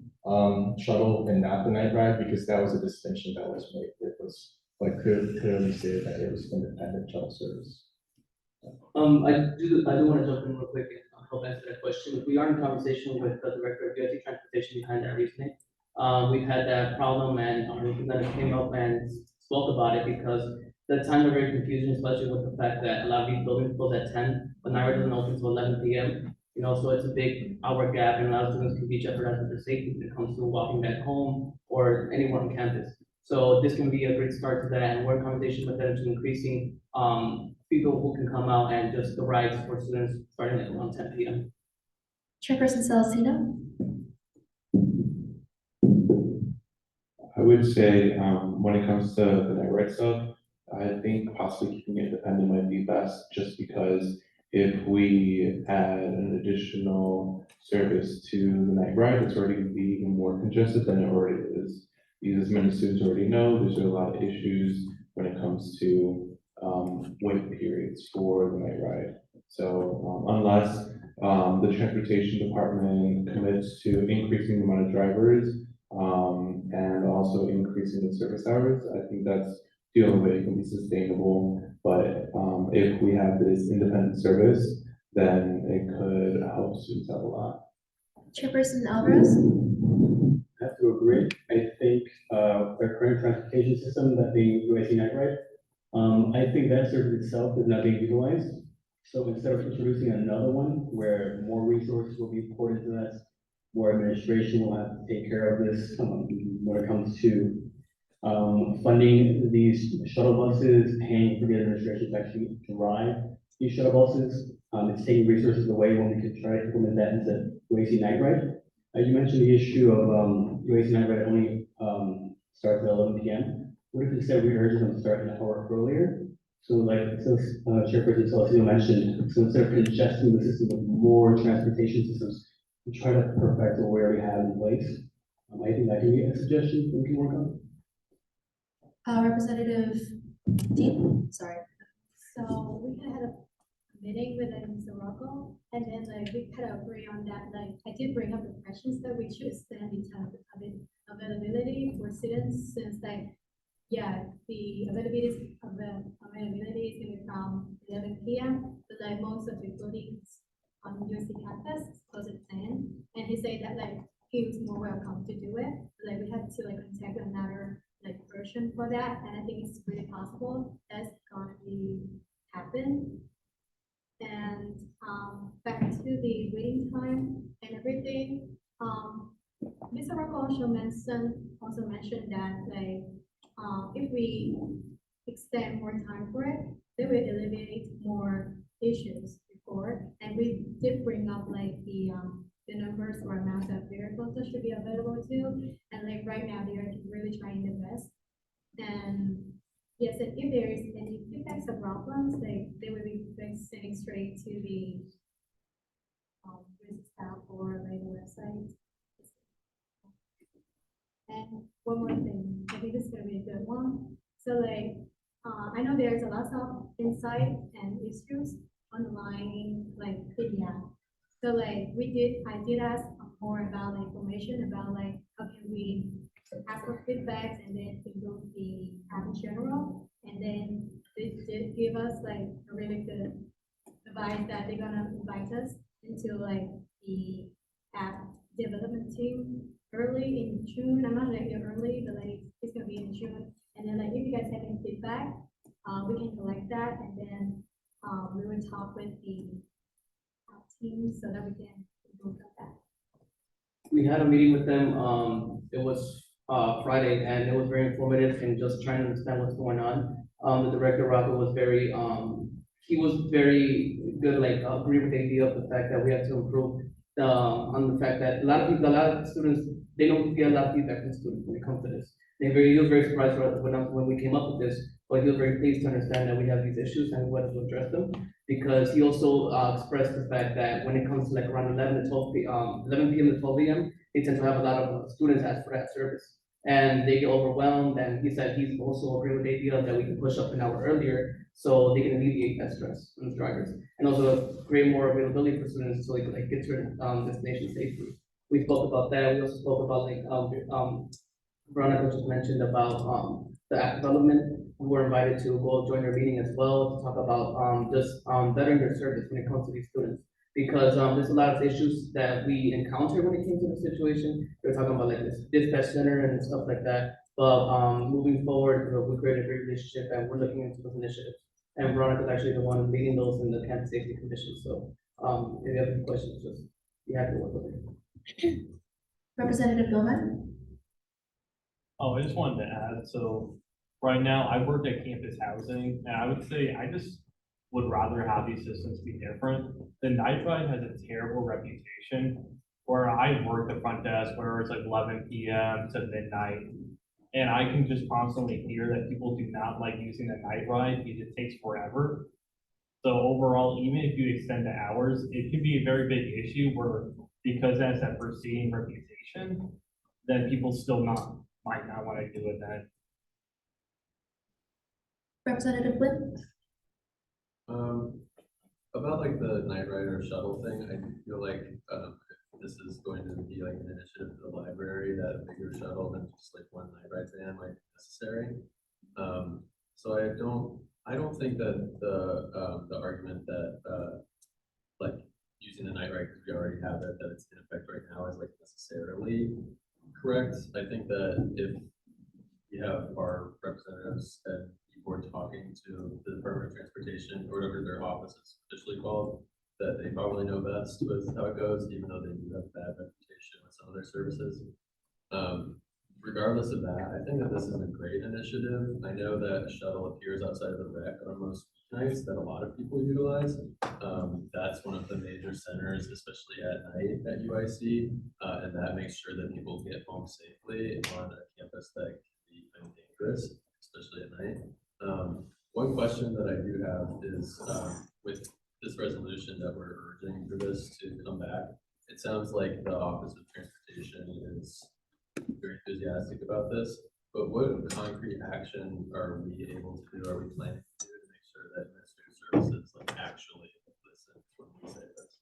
shuttle and not the night ride, because that was a distinction that was made. It was like clearly stated that it was independent shuttle service. I do want to jump in real quick and help answer that question. We are in conversation with the director of USG Transportation behind that reasoning. We've had that problem and our representative came up and spoke about it because the times are very confusing, especially with the fact that a lot of these buildings close at 10, but now it doesn't open until 11 p.m. You know, so it's a big hour gap and a lot of students can be jeopardized with their safety when it comes to walking back home or anywhere on campus. So this can be a great start to that, and we're in conversation with them to increasing people who can come out and just the rides for students starting at around 10 p.m. Chairperson Celestino? I would say, when it comes to the night ride stuff, I think possibly keeping it independent might be best, just because if we add an additional service to the night ride, it's already gonna be even more congested than it already is. Because as many students already know, there's a lot of issues when it comes to, wait periods for the night ride. So, unless, the transportation department commits to increasing the amount of drivers, and also increasing the service hours, I think that's the only way it can be sustainable. But, if we have this independent service, then it could help students out a lot. Chairperson Alvarez? I have to agree. I think, our current transportation system, that being USC Night Ride, I think that service itself is not being utilized. So instead of introducing another one where more resources will be poured into that, more administration will have to take care of this, when it comes to funding these shuttle buses, paying for the administration to actually drive these shuttle buses. It's taking resources away when we could try to implement that into UAC Night Ride. You mentioned the issue of UAC Night Ride only starts at 11 p.m. What if instead we urge them to start an hour earlier? So like, so Chairperson Celestino mentioned, so instead of congesting the system with more transportation systems, we try to perfect what we already have in place. I think that can be a suggestion we can work on. Representative Dean, sorry. So we kind of had a meeting with Mr. Rocco, and then like we kind of agree on that. Like I did bring up the questions that we should extend the time of availability for students, since like, yeah, the availability is gonna be from 11 p.m. But like most of the buildings on USC campus close at 10, and he said that like he was more welcome to do it. But, like we had to like contact another like version for that, and I think it's really possible that's gonna be happen. And back to the waiting time and everything, Mr. Rocco also mentioned that like if we extend more time for it, they will alleviate more issues before. And we did bring up like the numbers or amount of vehicles that should be available too. And like right now, they are really trying their best. And yes, and if there is any feedbacks or problems, like they will be sending straight to the staff or like the website. And one more thing, I think this is gonna be a good one. So like, I know there's a lot of insight and issues online, like yeah. So like I did ask more about like information about like how can we ask for feedbacks and then improve the app in general. And then they did give us like a really good advice that they're gonna invite us into like the app development team early in June. I'm not like early, but like it's gonna be in June. And then like if you guys have any feedback, we can collect that, and then we will talk with the team so that we can improve that. We had a meeting with them, it was Friday, and it was very informative and just trying to understand what's going on. The director, Rocco, was very, he was very good, like, agree with the idea of the fact that we have to improve on the fact that a lot of students, they don't get a lot of feedback from students when it comes to this. He was very surprised when we came up with this, but he was very pleased to understand that we have these issues and we wanted to address them. because he also expressed the fact that when it comes to like around 11 p.m. to 12 a.m., they tend to have a lot of students ask for that service. And they get overwhelmed, and he said he's also agree with the idea that we can push up an hour earlier so they can alleviate that stress on the drivers. And also create more availability for students so they can like get to their destination safely. We spoke about that. We also spoke about like Veronica just mentioned about the app development. We were invited to go join their meeting as well to talk about just bettering their service when it comes to these students. Because there's a lot of issues that we encounter when it came to the situation. We're talking about like this dispatch center and stuff like that. But moving forward, we created a great relationship and we're looking into those initiatives. And Veronica's actually the one leading those in the campus safety commission. So if you have any questions, just you have to work with it. Representative Gomez? Oh, I just wanted to add, so right now I work at campus housing, and I would say I just would rather have these systems be different. The night ride has a terrible reputation where I work the front desk, where it's like 11 p.m. to midnight. And I can just constantly hear that people do not like using the night ride because it takes forever. So overall, even if you extend the hours, it could be a very big issue where because that's that perceiving reputation, then people still might not want to do it then. Representative Flynn? About like the night rider shuttle thing, I feel like this is going to be like an initiative for the library, that a bigger shuttle than just like one night ride van might be necessary. So I don't think that the argument that like using the night ride because we already have it, that it's in effect right now is like necessarily correct. I think that if we have our representatives and people are talking to the Department of Transportation or whatever their office is officially called, that they probably know best with how it goes, even though they do have a bad reputation with some of their services. Regardless of that, I think that this is a great initiative. I know that a shuttle appears outside of the rec on most nights that a lot of people utilize. That's one of the major centers, especially at night at UIC, and that makes sure that people get home safely on a campus that can be kind of dangerous, especially at night. One question that I do have is with this resolution that we're urging for this to come back, it sounds like the Office of Transportation is very enthusiastic about this, but what concrete action are we able to do, are we planning to do to make sure that administrative services like actually listen when we say this?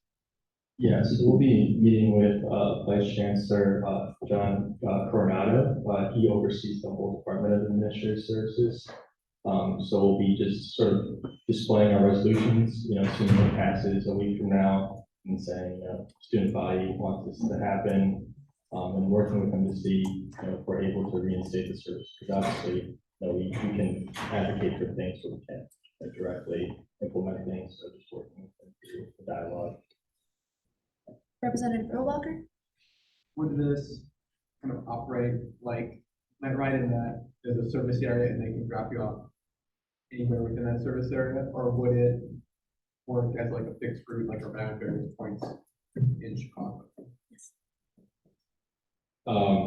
Yes, we'll be meeting with Vice Chancellor John Coronado. He oversees the whole Department of Administrative Services. So we'll be just sort of displaying our resolutions, assuming it passes a week from now and saying, student body wants this to happen, and working with them to see, if we're able to reinstate the service. Because obviously, we can advocate for things, but we can't directly implement things. So just working with them through the dialogue. Representative Earl Walker? Would this kind of operate like night ride in that there's a service area and they can drop you off anywhere within that service area, or would it work as like a fixed route, like around various points in Chicago?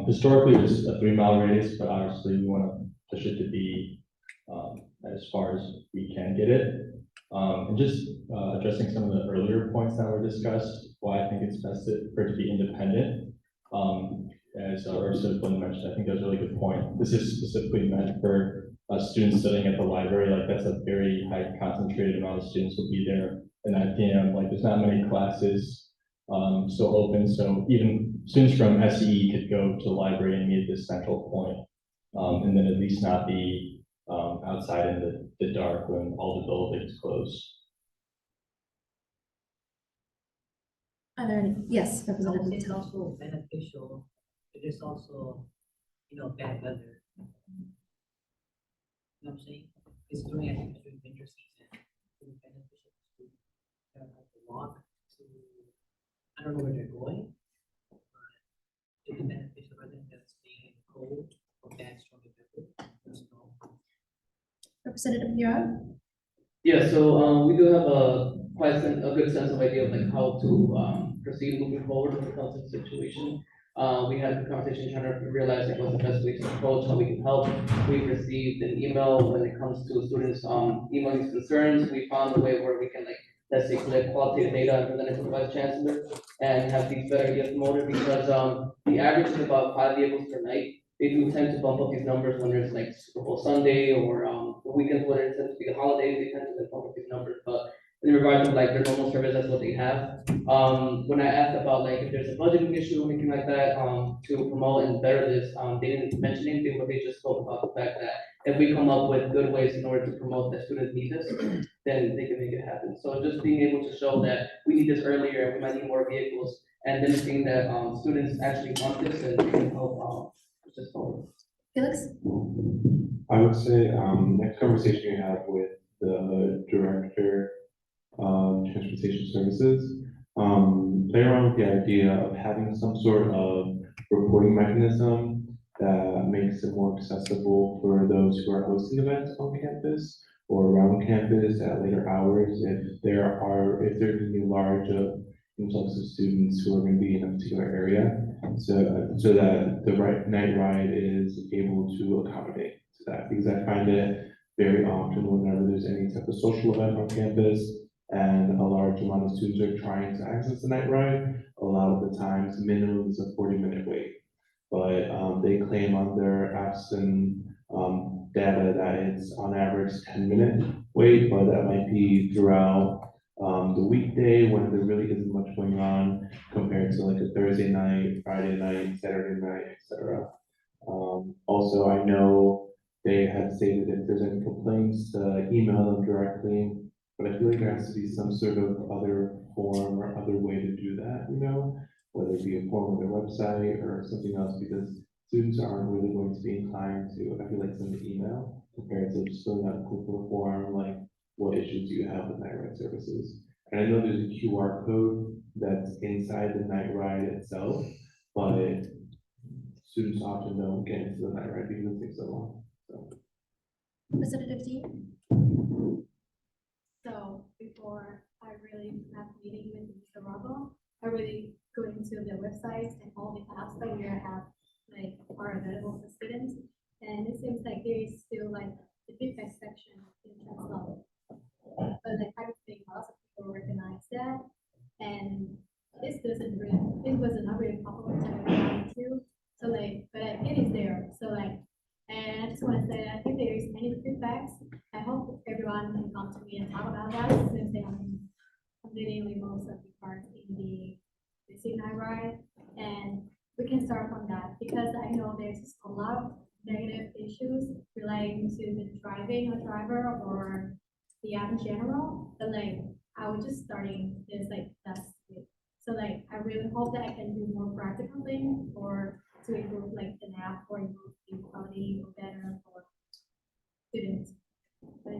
Historically, it was a 3-mile radius, but obviously we want to push it to be as far as we can get it. And just addressing some of the earlier points that were discussed, why I think it's best for it to be independent. As Ursula Flynn mentioned, I think that's a really good point. This is specifically meant for students sitting at the library. Like that's a very high concentrated amount of students will be there at 9 p.m. Like there's not many classes still open. So even students from SEE could go to the library and meet at this central point, and then at least not be outside in the dark when all the buildings close. Are there any? Yes, Representative. It's also beneficial. It is also, bad weather. You know what I'm saying? It's during winter season. It's beneficial to have to walk to, I don't know where they're going, but it's beneficial rather than staying cold or bad stormy weather. Representative Bureau? Yeah, so we do have a good sense of idea of like how to proceed moving forward when it comes to the situation. We had the conversation trying to realize like what's the best way to approach, how we can help. We received an email when it comes to students emailing concerns. We found a way where we can like let's say, collect qualitative data and present it to the vice chancellor and have these better get promoted because, the average is about 5 vehicles per night. They do tend to bump up these numbers when there's like Super Bowl Sunday or, the weekends when it tends to be the holidays, they tend to like bump up these numbers, but in regard to like their normal service, that's what they have. When I asked about like if there's a budgeting issue or anything like that, to promote and better this, they didn't mention anything, but they just spoke about the fact that if we come up with good ways in order to promote that students need this, then they can make it happen. So just being able to show that we need this earlier, we might need more vehicles, and then seeing that, students actually want this and they can help, push this forward. Felix? I would say, next conversation you have with the director of transportation services, play around with the idea of having some sort of reporting mechanism that makes it more accessible for those who are hosting events on campus or around campus at later hours, if there's a large influx of students who are going to be in a particular area, so that the night ride is able to accommodate to that, because I find it very often whenever there's any type of social event on campus and a large amount of students are trying to access the night ride, a lot of the times minimum is a 40-minute wait. But they claim on their apps and data that it's on average 10-minute wait, but that might be throughout the weekday when there really isn't much going on compared to like a Thursday night, Friday night, Saturday night, etc. Also, I know they had stated if there's any complaints to email them directly, but I feel like there has to be some sort of other form or other way to do that, whether it be a form on their website or something else, because students aren't really going to be inclined to, I feel like, send an email compared to just filling out a quick little form, like, what issues do you have with night ride services? And I know there's a QR code that's inside the night ride itself, but students often don't get into the night ride because it takes so long, so. Representative Dean? So before I really have a meeting with Mr. Rubble, I really go into their websites and all the apps that we have like are available for students. And it seems like there is still like the feedback section in terms of, but like I don't think lots of people recognize that. And this doesn't really, it was not really popular to everyone too. So like, but like, it is there. So like, and I just want to say that if there is any feedbacks, I hope everyone can come to me and talk about that since I'm dealing with most of the parts in the Signal ride. And we can start from that because I know there's a lot of negative issues relating to the driving or driver or the app in general. But like, I was just starting this like that's it. So like, I really hope that I can do more practical things or to improve like an app or improve the quality or better for students. But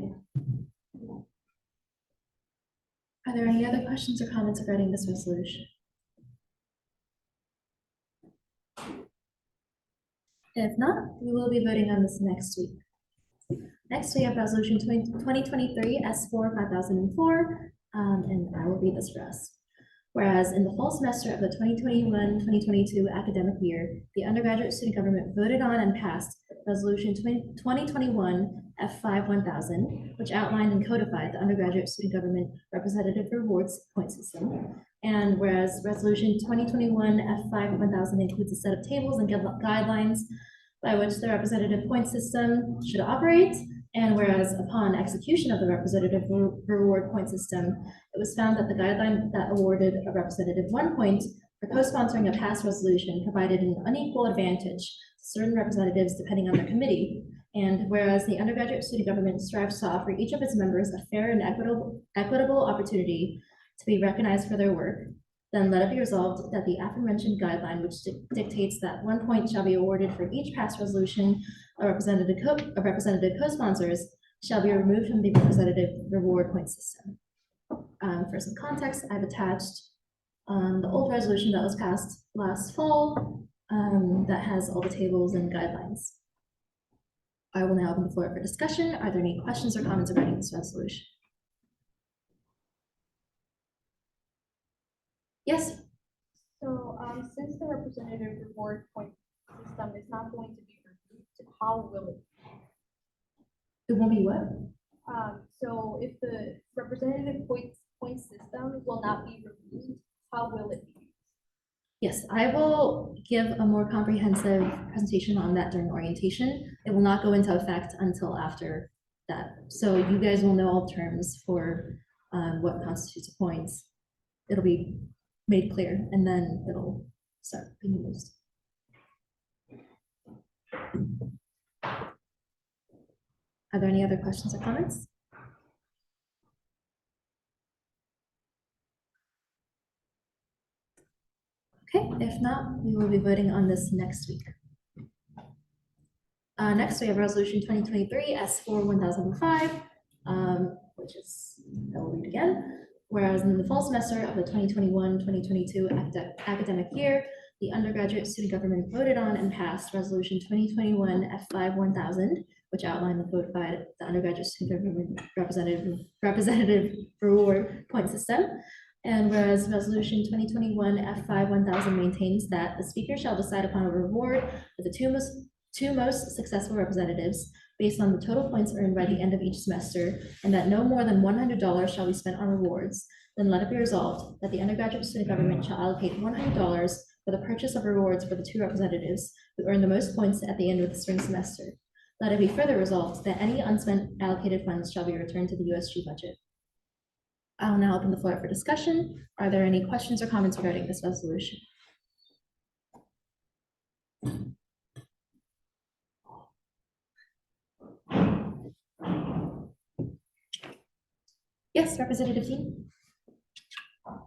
yeah. Are there any other questions or comments regarding this resolution? If not, we will be voting on this next week. Next, we have resolution 2023 S4 5004, and I will read this for us. Whereas in the fall semester of the 2021-2022 academic year, the undergraduate student government voted on and passed resolution 2021 F5-1000, which outlined and codified the undergraduate student government representative rewards point system. And whereas resolution 2021 F5-1000 includes a set of tables and guidelines by which the representative point system should operate, and whereas upon execution of the representative reward point system, it was found that the guideline that awarded a representative 1 point for co-sponsoring a past resolution provided an unequal advantage to certain representatives depending on their committee. And whereas the undergraduate student government strives to offer each of its members a fair and equitable opportunity to be recognized for their work, then let it be resolved that the aforementioned guideline, which dictates that 1 point shall be awarded for each past resolution of representative co-sponsors, shall be removed from the representative reward point system. For some context, I've attached the old resolution that was passed last fall that has all the tables and guidelines. I will now open the floor for discussion. Are there any questions or comments regarding this resolution? Yes. So, since the representative reward point system is not going to be removed, how will it? It won't be what? So if the representative point I will give a more comprehensive presentation on that during orientation. It will not go into effect until after that. So you guys will know all terms for what constitutes a point. It'll be made clear and then it'll start being used. Are there any other questions or comments? Okay, if not, we will be voting on this next week. Next, we have Resolution 2023 S4-1005, which is, I will read again. Whereas in the fall semester of the 2021-2022 academic year, the undergraduate student government voted on and passed Resolution 2021 F5-1000, which outlined and codified the undergraduate student government representative reward point system. And whereas Resolution 2021 F5-1000 maintains that the speaker shall decide upon a reward for the two most successful representatives based on the total points earned by the end of each semester, and that no more than $100 shall be spent on rewards, then let it be resolved that the undergraduate student government shall allocate $100 for the purchase of rewards for the two representatives who earn the most points at the end of the spring semester. Let it be further resolved that any unspent allocated funds shall be returned to the USG budget. I'll now open the floor for discussion. Are there any questions or comments regarding this resolution? Yes, Representative Dean.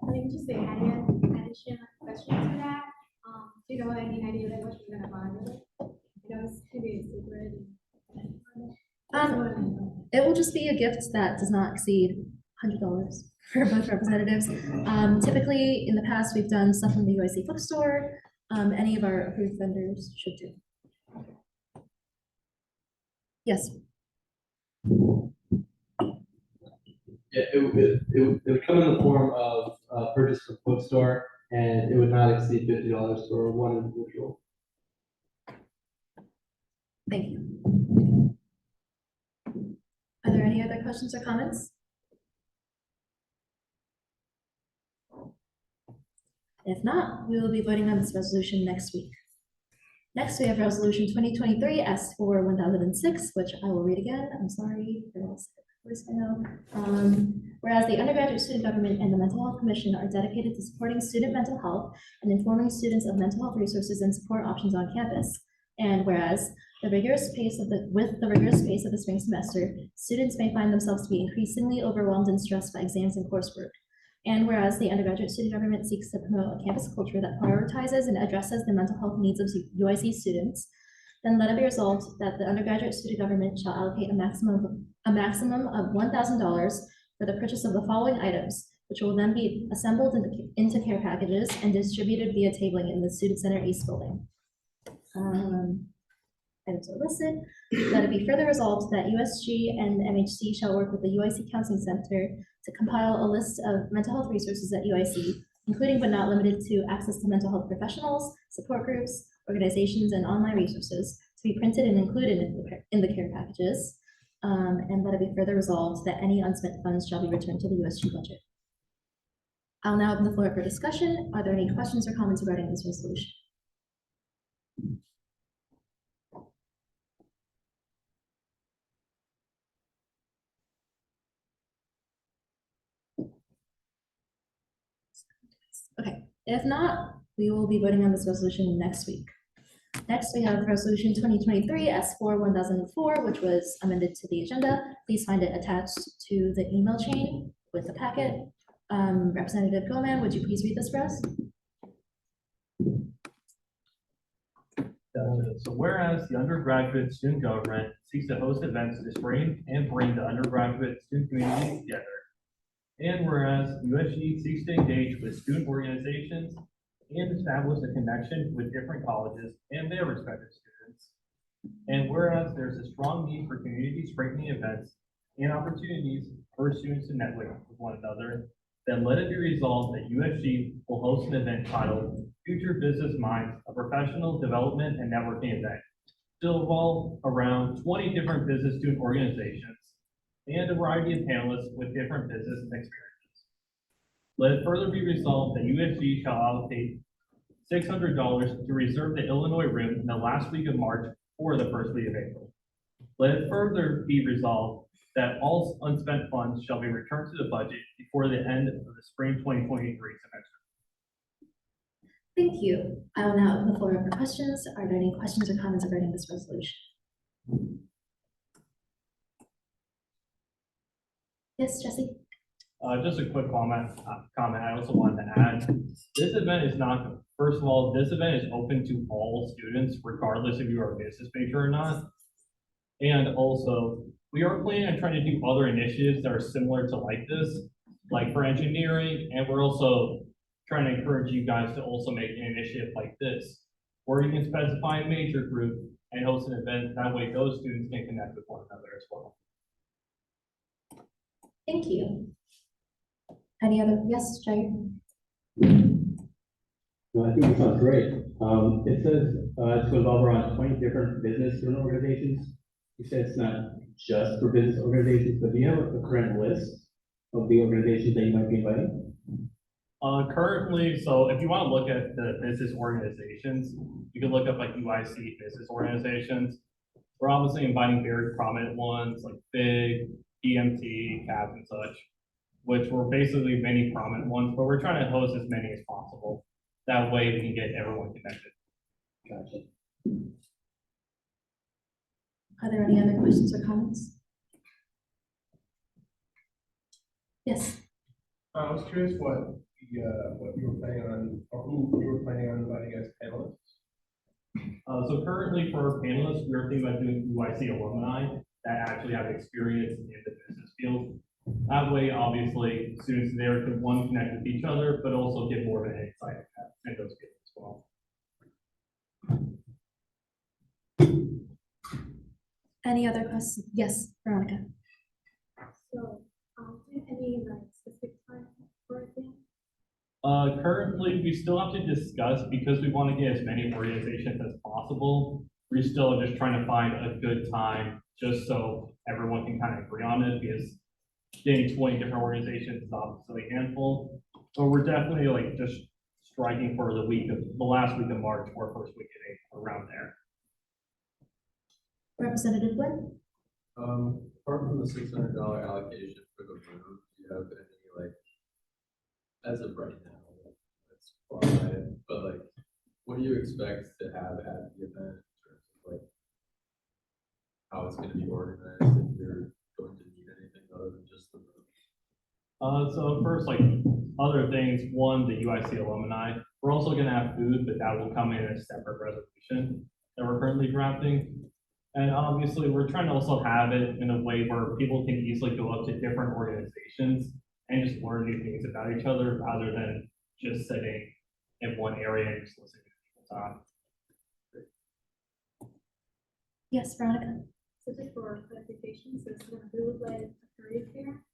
Let me just say, addition question to that. Do you know any idea like what you're gonna buy with it? It's gonna be a secret. It will just be a gift that does not exceed $100 for both representatives. Typically, in the past, we've done stuff from the UIC bookstore. Any of our approved vendors should do. Yes. Yeah, it would come in the form of purchase from bookstore, and it would not exceed $50 for one individual. Thank you. Are there any other questions or comments? If not, we will be voting on this resolution next week. Next, we have Resolution 2023 S4-1006, which I will read again. I'm sorry. Whereas the undergraduate student government and the Mental Health Commission are dedicated to supporting student mental health and informing students of mental health resources and support options on campus. And whereas with the rigorous pace of the spring semester, students may find themselves to be increasingly overwhelmed and stressed by exams and coursework. And whereas the undergraduate student government seeks to promote a campus culture that prioritizes and addresses the mental health needs of UIC students, then let it be resolved that the undergraduate student government shall allocate a maximum of $1,000 for the purchase of the following items, which will then be assembled into care packages and distributed via tabling in the Student Center East building. Items are listed. Let it be further resolved that USG and MHC shall work with the UIC Counseling Center to compile a list of mental health resources at UIC, including but not limited to access to mental health professionals, support groups, organizations, and online resources to be printed and included in the care packages. And let it be further resolved that any unspent funds shall be returned to the USG budget. I'll now open the floor for discussion. Are there any questions or comments regarding this resolution? Okay, if not, we will be voting on this resolution next week. Next, we have Resolution 2023 S4-1004, which was amended to the agenda. Please find it attached to the email chain with the packet. Representative Goman, would you please read this for us? So whereas the undergraduate student government seeks to host events to bring the undergraduate student community together. And whereas USG seeks to engage with student organizations and establish a connection with different colleges and their respective students. And whereas there's a strong need for community strengthening events and opportunities for students to network with one another, then let it be resolved that USG will host an event titled Future Business Minds, a professional development and networking event to revolve around 20 different business student organizations and a variety of panelists with different business experiences. Let it further be resolved that USG shall allocate $600 to reserve the Illinois room in the last week of March or the first week of April. Let it further be resolved that all unspent funds shall be returned to the budget before the end of the spring 2023 semester. Thank you. I will now open the floor up for questions. Are there any questions or comments regarding this resolution? Yes, Jesse? Just a quick comment I also wanted to add. This event is not, first of all, this event is open to all students, regardless if you are a business major or not. And also, we are planning on trying to do other initiatives that are similar to like this, like for engineering, and we're also trying to encourage you guys to also make an initiative like this, where you can specify a major group and host an event. That way those students can connect with one another as well. Thank you. Any other, yes, Jair? No, I think it sounds great. It says it's going to involve around 20 different business student organizations. You said it's not just for business organizations, but do you have a current list of the organizations that you might be inviting? Currently, so if you want to look at the business organizations, you can look up like UIC business organizations. We're obviously inviting very prominent ones like FIG, EMT, CAP, and such, which were basically many prominent ones, but we're trying to host as many as possible. That way we can get everyone connected. Gotcha. Are there any other questions or comments? Yes. I was curious what you were planning on, or who you were planning on inviting as panelists. So currently for our panelists, we're thinking about doing UIC alumni that actually have experience in the business field. That way, obviously, students there can one connect with each other, but also get more of an insight in those fields as well. Any other questions? Yes, Veronica. So, do you have any like specific time for it? Currently, we still have to discuss because we want to get as many organizations as possible. We're still just trying to find a good time just so everyone can kind of agree on it because getting 20 different organizations is obviously a handful. So we're definitely like just striking for the last week of March or first week of April, around there. Representative Wood? Apart from the $600 allocation for the room, do you have any like, as of right now, that's fine, but like, what do you expect to have at the event in terms of like how it's going to be organized, if you're going to need anything other than just the room? So first, like other things, one, the UIC alumni. We're also going to have food, but that will come in a separate resolution that we're currently drafting. And obviously, we're trying to also have it in a way where people can easily go up to different organizations and just learn new things about each other rather than just sitting in one area and just listening to people talk. Yes, Veronica. So just for clarification, so it's gonna do like a career fair?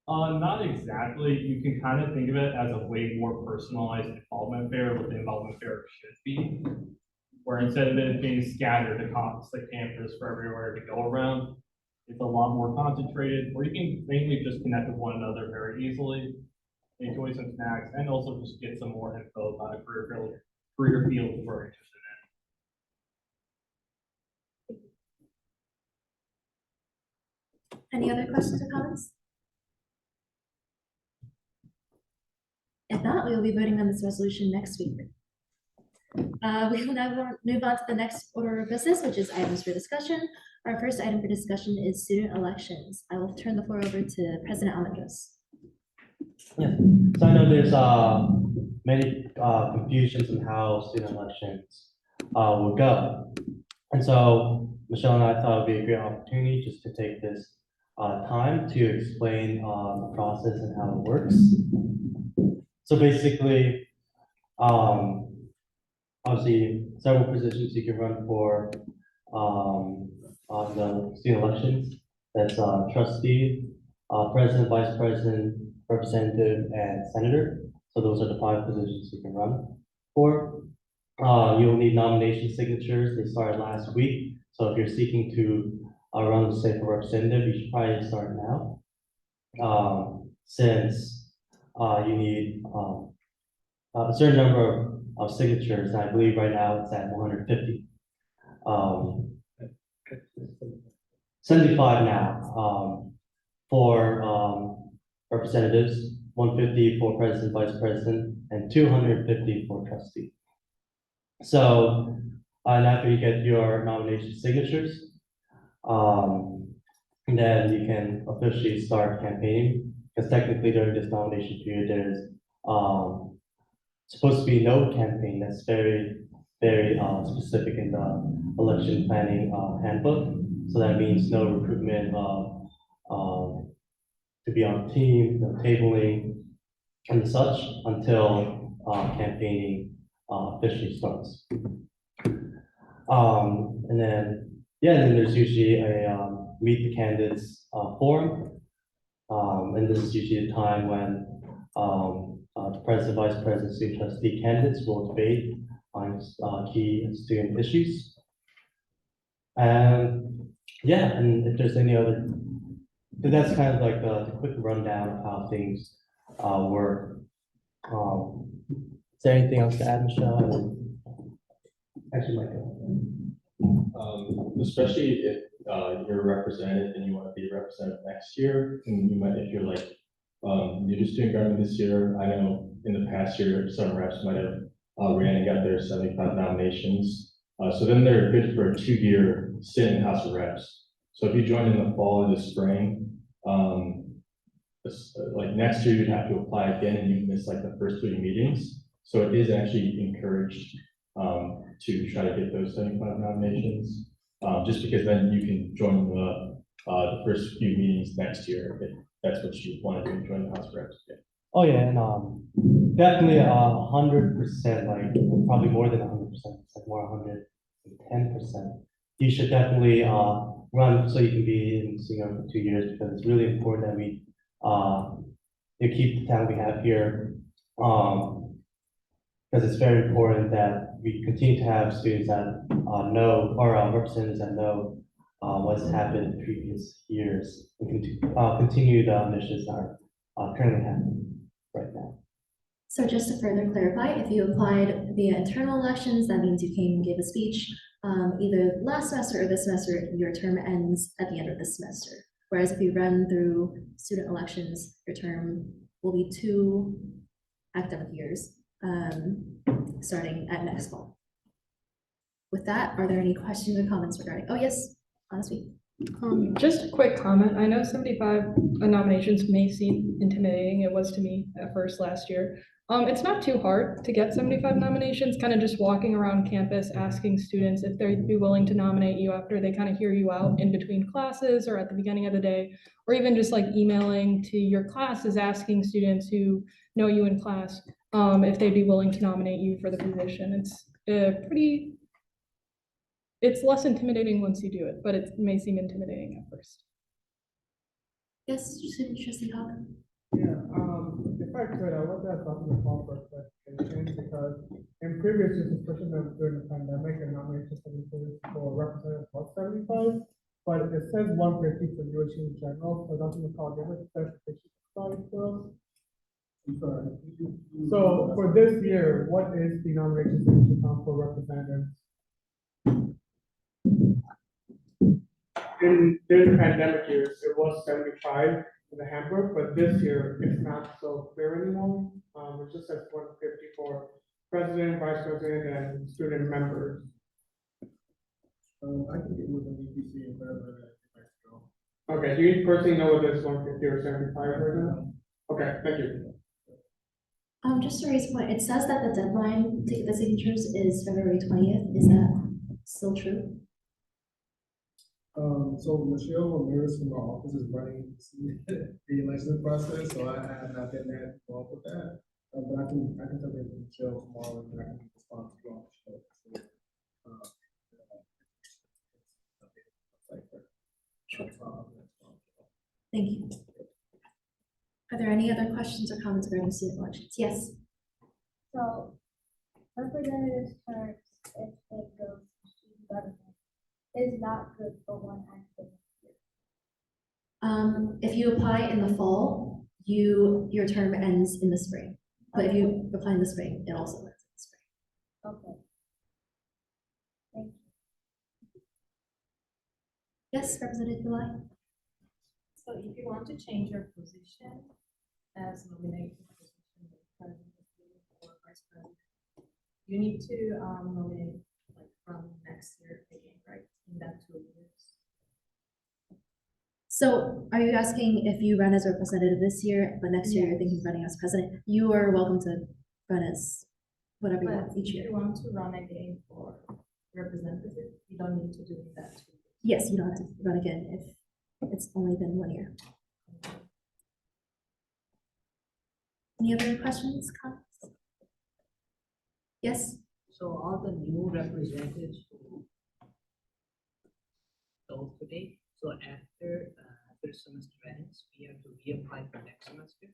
Not exactly. You can kind of think of it as a way more personalized involvement fair, what the involvement fair should be. Where instead of it being scattered across the campus for everywhere to go around, it's a lot more concentrated, where you can mainly just connect with one another very easily, enjoy some snacks, and also just get some more info about a career field we're interested Any other questions or comments? If not, we will be voting on this resolution next week. We will now move on to the next order of business, which is items for discussion. Our first item for discussion is student elections. I will turn the floor over to President Almendros. Yeah, so I know there's many confusions on how student elections will go. And so Michelle and I thought it would be a great opportunity just to take this time to explain the process and how it works. So basically, obviously, several positions you can run for on the student elections. That's trustee, president, vice president, representative, and senator. So those are the 5 positions you can run for. You'll need nomination signatures. They started last week. So if you're seeking to run, say, for representative, you should probably start now. Since you need a certain number of signatures. And I believe right now it's at 150. 75 now for representatives, 150 for president, vice president, and 250 for trustee. So, and after you get your nomination signatures, then you can officially start campaigning. Because technically during this nomination period, there's supposed to be no campaign. That's very, very specific in the election planning handbook. So that means no recruitment to be on a team, no tabling, and such until campaigning officially starts. And then, yeah, then there's usually a meet the candidates forum. And this is usually a time when the president, vice president, student trustee candidates will debate on key student issues. And yeah, and if there's any other, that's kind of like the quick rundown of how things work. Is there anything else to add, Michelle? Actually, Michael. Especially if you're represented and you want to be represented next year, and you might, if you're like new to student government this year, I know in the past year some reps might have ran and got their 75 nominations. So then they're good for a 2-year sit in House of Reps. So if you join in the fall or the spring, like next year you'd have to apply again and you miss like the first 3 meetings. So it is actually encouraged to try to get those 75 nominations, just because then you can join the first few meetings next year if that's what you want to do, join the House of Reps. Yeah. Oh yeah, and definitely 100%, like probably more than 100%, it's like more 110%. You should definitely run so you can be in Singapore for 2 years, because it's really important that we keep the talent we have here. Because it's very important that we continue to have students that know, or representatives that know what's happened in previous years, and continue the initiatives that are currently happening right now. So just to further clarify, if you applied via internal elections, that means you came and gave a speech either last semester or this semester, your term ends at the end of this semester. Whereas if you run through student elections, your term will be 2 academic years, starting at next fall. With that, are there any questions or comments regarding, oh yes, honestly. Just a quick comment. I know 75 nominations may seem intimidating. It was to me at first last year. It's not too hard to get 75 nominations, kind of just walking around campus, asking students if they'd be willing to nominate you after they kind of hear you out in between classes or at the beginning of the day, or even just like emailing to your classes, asking students who know you in class if they'd be willing to nominate you for the position. It's it's less intimidating once you do it, but it may seem intimidating at first. Yes, student trustee Hawk. Yeah, if I could, I want to talk about for clarification, because in previous years, especially during the pandemic, the nomination for representatives was 75, but it says 150 for USG in general, so that's called different clarification for us. I'm sorry. So for this year, what is the nomination for representatives? During the pandemic years, it was 75 in the handbook, but this year it's not so clear anymore. It just says 150 for president, vice president, and student members. I can get with the VPC and clarify that. Okay, do you personally know whether it's 150 or 75 right now? Okay, thank you. Just to raise a point, it says that the deadline to get the signatures is February 20th. Is that still true? So Michelle Ramirez from our office is running the election process, so I have not been that involved with that. But I can tell you Michelle tomorrow, and I can respond to you on the show. Thank you. Are there any other questions or comments regarding student elections? Yes. So, representatives terms, if it goes to student government, is not good for one academic year. If you apply in the fall, your term ends in the spring. But if you apply in the spring, it also ends in the spring. Yes, Representative Gulai. So if you want to change your position as nominated position of president or vice president, you need to nominate like from next year again, right? In that 2 years. So are you asking if you run as a representative this year, but next year you're thinking of running as president? You are welcome to run as whatever you But want each if year. you want to run again for representative, you don't need to do that. Yes, you don't have to run again if it's only been 1 year. Any other questions, comments? Yes? So all the new representatives who told today, so after semester ends, we have to reapply for next semester.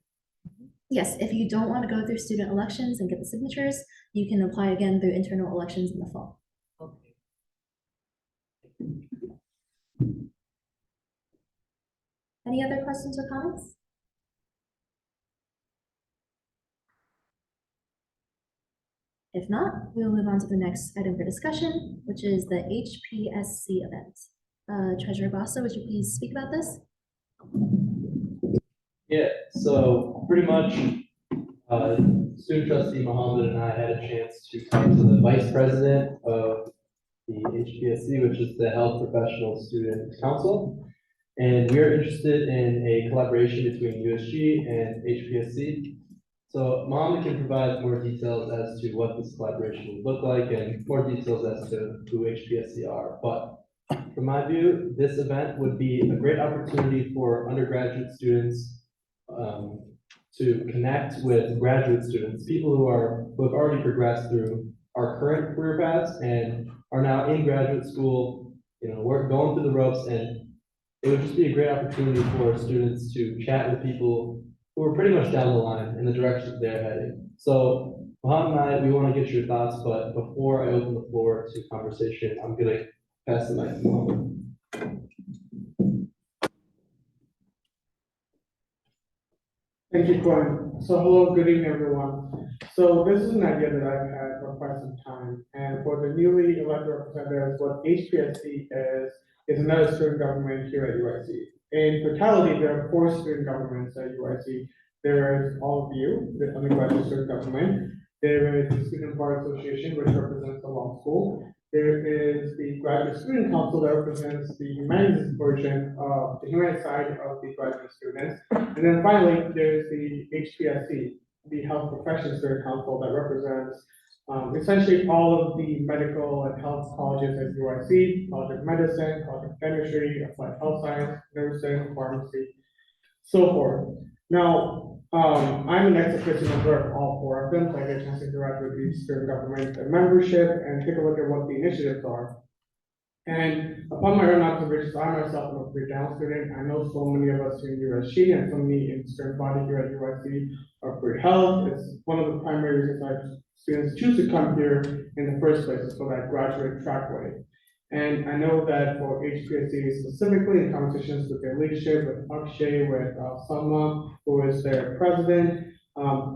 Yes, if you don't want to go through student elections and get the signatures, you can apply again through internal elections in the fall. Okay. Any other questions or comments? If not, we'll move on to the next item for discussion, which is the HPSC event. Treasurer Basso, would you please speak about this? Yeah, so pretty much, student trustee Mohammed and I had a chance to talk to the vice president of the HPSC, which is the Health Professional Student Council. And we are interested in a collaboration between USG and HPSC. So Mohammed can provide more details as to what this collaboration would look like and more details as to who HPSC are. But from my view, this event would be a great opportunity for undergraduate students to connect with graduate students, people who have already progressed through our current career paths and are now in graduate school, we're going through the ropes, and it would just be a great opportunity for students to chat with people who are pretty much down the line in the direction they're heading. So Mohammed and I, we want to get your thoughts, but before I open the floor to conversation, I'm gonna pass the mic to Mohammed. Thank you, Corin. So hello, good evening, everyone. So this is an idea that I've had for quite some time. And for the newly elected representatives, what HPSC is another student government here at UIC. In totality, there are 4 student governments at UIC. There is all of you, the undergraduate student government. There is the Student Bar Association, which represents the law school. There is the Graduate Student Council that represents the humanities version of the humanities side of the graduate students. And then finally, there's the HPSC, the Health Professions Student Council that represents essentially all of the medical and health colleges at UIC, College of Medicine, College of Dentistry, Applied Health Science, Nursing, Pharmacy, so forth. Now, I'm an ex-officio member of all 4 of them, so I get a chance to interact with the student government membership and take a look at what the initiatives are. And upon my own observations, I myself am a pre-down student. I know so many of us in USG and so many in student body here at UIC are pre-health. It's one of the primary reasons why students choose to come here in the first place, is for that graduate trackway. And I know that for HPSC specifically, in conversations with their leadership, with Akshay, with Salma, who is their president,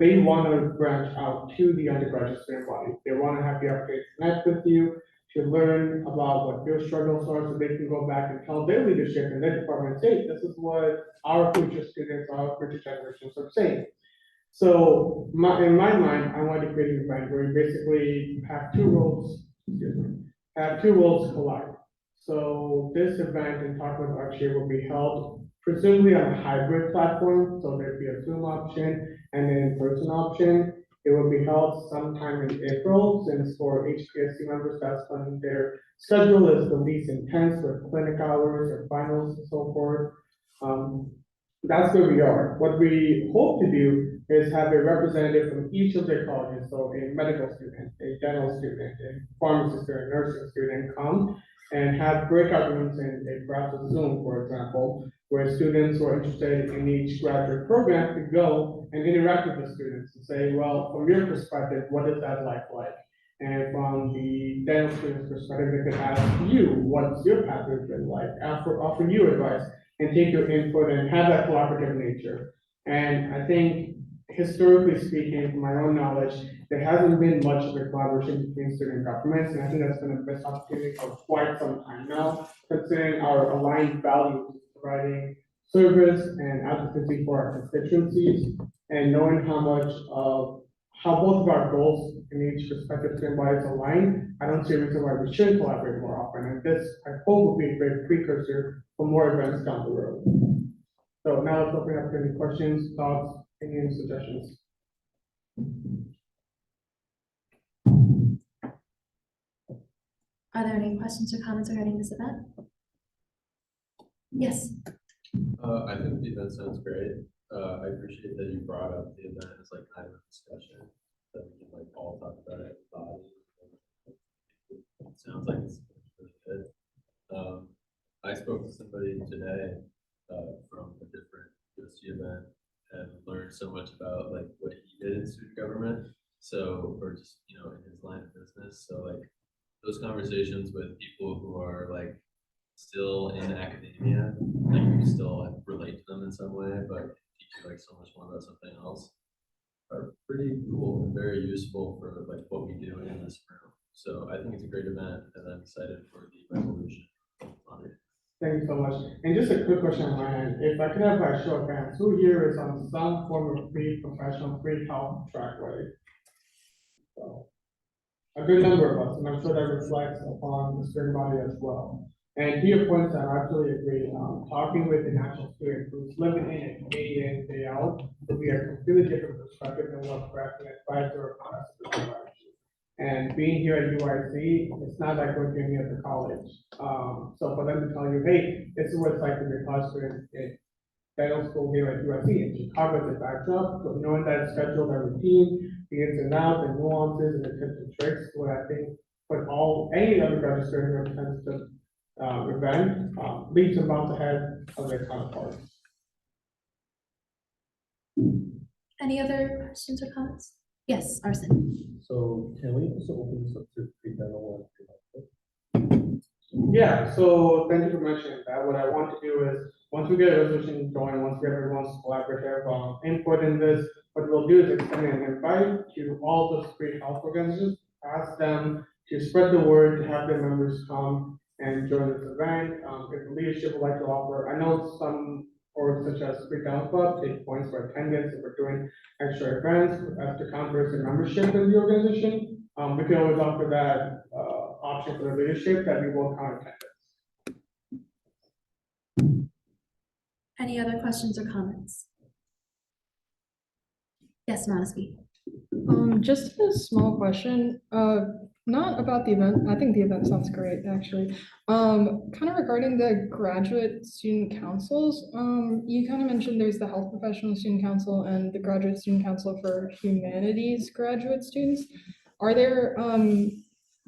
they want to branch out to the undergraduate student body. They want to have the opportunity to connect with you, to learn about what your struggles are, so they can go back and tell their leadership and their departments, hey, this is what our future students, our future generations are saying. So in my mind, I wanted to create an event where we basically have 2 roles, collide. So this event in talk with Akshay will be held presumably on a hybrid platform. So there'd be a Zoom option and an in-person option. It will be held sometime in April, since for HPSC members, that's when their schedule is the least intense with clinic hours or finals and so forth. That's where we are. What we hope to do is have a representative from each of their colleges, so a medical student, a dental student, a pharmacy student, nursing student come and have breakout rooms in a perhaps a Zoom, for example, where students who are interested in each graduate program could go and interact with the students and say, well, from your perspective, what is that like? And from the dental student's perspective, they could ask you, what's your pathway been like? Offer you advice and take your input and have that collaborative nature. And I think historically speaking, from my own knowledge, there hasn't been much of a collaboration between student governments, and I think that's been a missed opportunity for quite some time now, considering our aligned values, providing service and advocacy for our constituencies, and knowing how much of how both of our goals in each respective student bodies align. I don't see a reason why we shouldn't collaborate more often, and this, I hope, will be a great precursor for more events down the road. So now let's open up to any questions, thoughts, opinions, suggestions. Are there any questions or comments regarding this event? Yes. I think the event sounds great. I appreciate that you brought up the event as like kind of a discussion that we can like all talk about it. It sounds like it's really good. I spoke to somebody today from a different USG event and learned so much about like what he did in student government. So, or just, you know, in his line of business. So like those conversations with people who are like still in academia, like you still like, relate to them in some way, but teach you like so much more about something else, are pretty cool and very useful for like what we do in this room. So I think it's a great event, and I'm excited for the resolution on it. Thank you so much. And just a quick question on my end. If I could have by show of hands, who here is on some form of pre-professional, pre-health track, right? So, a good number of us, and I'm sure that reflects upon the student body as well. And to your points, I absolutely agree. Talking with the national student who's living in it day in, day out, will be a completely different perspective than what perhaps an advisor or professor provides. And being here at UIC, it's not like going to any other college. So for them to tell you, hey, this is what it's like to be a college student in dental school here at USC, in Chicago as a backdrop, but knowing that it's scheduled and routine, the ins and outs and nuances and the tips and tricks, what I think put any undergraduate student who attends to event leaps and bounds ahead of their counterparts. Any other questions or comments? Yes, Arson. So can we also open this up to pre-dental? Yeah, so thank you for mentioning that. What I want to do is, once we get a resolution going, once we get everyone's collaborative input in this, what we'll do is extend an invite to all those pre-health organizations, ask them to spread the word, to have their members come and join this event. If the leadership would like to offer, I know some orgs such as pre-health club take points for attendance if we're doing extra events as to count towards the membership in the organization. We can always offer that option for the leadership that we will count attendance. Any other questions or comments? Yes, Monaski. Just a small question, not about the event. I think the event sounds great, actually. Kind of regarding the graduate student councils, you kind of mentioned there's the health professional student council and the graduate student council for humanities graduate students. Are there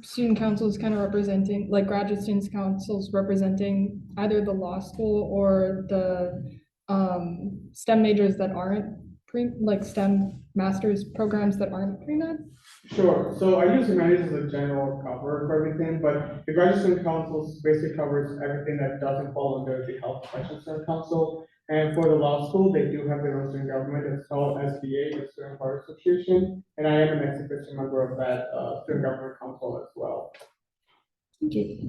student councils kind of representing, like graduate students councils representing either the law school or the STEM majors that aren't like STEM master's programs that aren't pre-med? Sure. So I use humanities as a general cover for everything, but the graduate student council basically covers everything that doesn't fall under the health professional student council. And for the law school, they do have their own student government. It's called SBA, the Student Bar Association, and I am an ex-officio member of that student government council as well. Okay.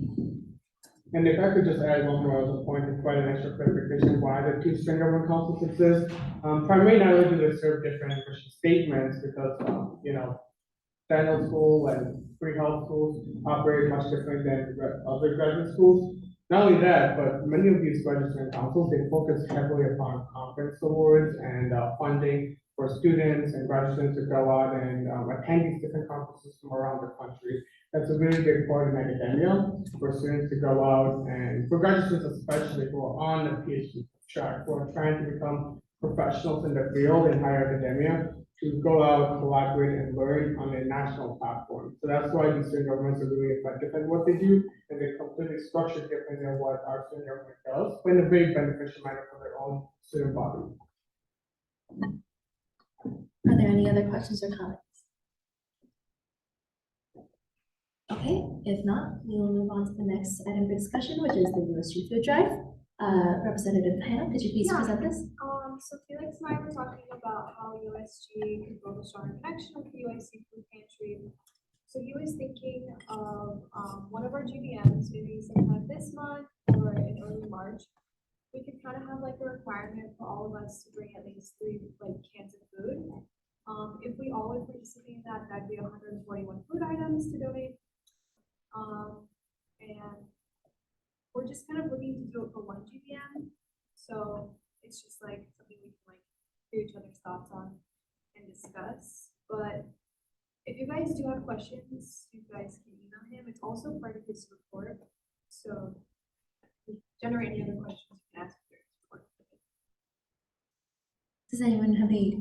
And if I could just add one more other point to provide an extra clarification why the two student government councils exist. Primarily, not only do they serve different mission statements, because you know, dental school and pre-health schools operate much differently than other graduate schools. Not only that, but many of these graduate student councils, they focus heavily upon conference awards and funding for students and graduate students to go out and attend these different conferences from around the country. That's a really big part in academia for students to go out and for graduate students especially who are on the PhD track, who are trying to become professionals in the field in higher academia, to go out, collaborate, and learn on a national platform. So that's why these student governments are really effective at what they do, and they're completely structured different than what our student government does, but in a very beneficial manner for their own student body. Are there any other questions or comments? Okay, if not, we will move on to the next item for discussion, which is the USG food drive. Representative Hannah, could you please present this? So Felix and I were talking about how USG could build a stronger connection with the UIC food pantry. So he was thinking of, one of our GBMs, maybe sometime this month or in early March. We could kind of have like a requirement for all of us to bring at least 3 like cans of food. If we all would participate in that, that'd be 141 food items to donate. And we're just kind of looking to do it for one GBM. So it's just like something we can like hear each other's thoughts on and discuss. But if you guys do have questions, you guys can email him. It's also part of his report. So if you generate any other questions, you can ask for his report. Does anyone have any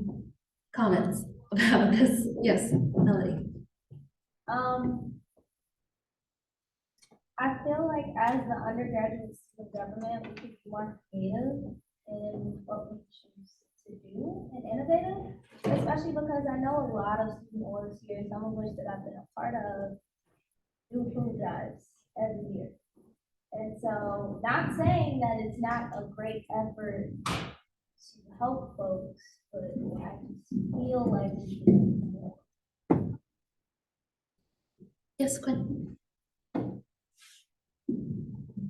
comments about this? Yes, Melody. I feel like as the undergraduates of government, we could be more creative in what we choose to do and innovative, especially because I know a lot of student orders here, some of which that I've been a part of, do food drives every year. And so not saying that it's not a great effort to help folks, but I just feel like we should do more. Yes, Quinn.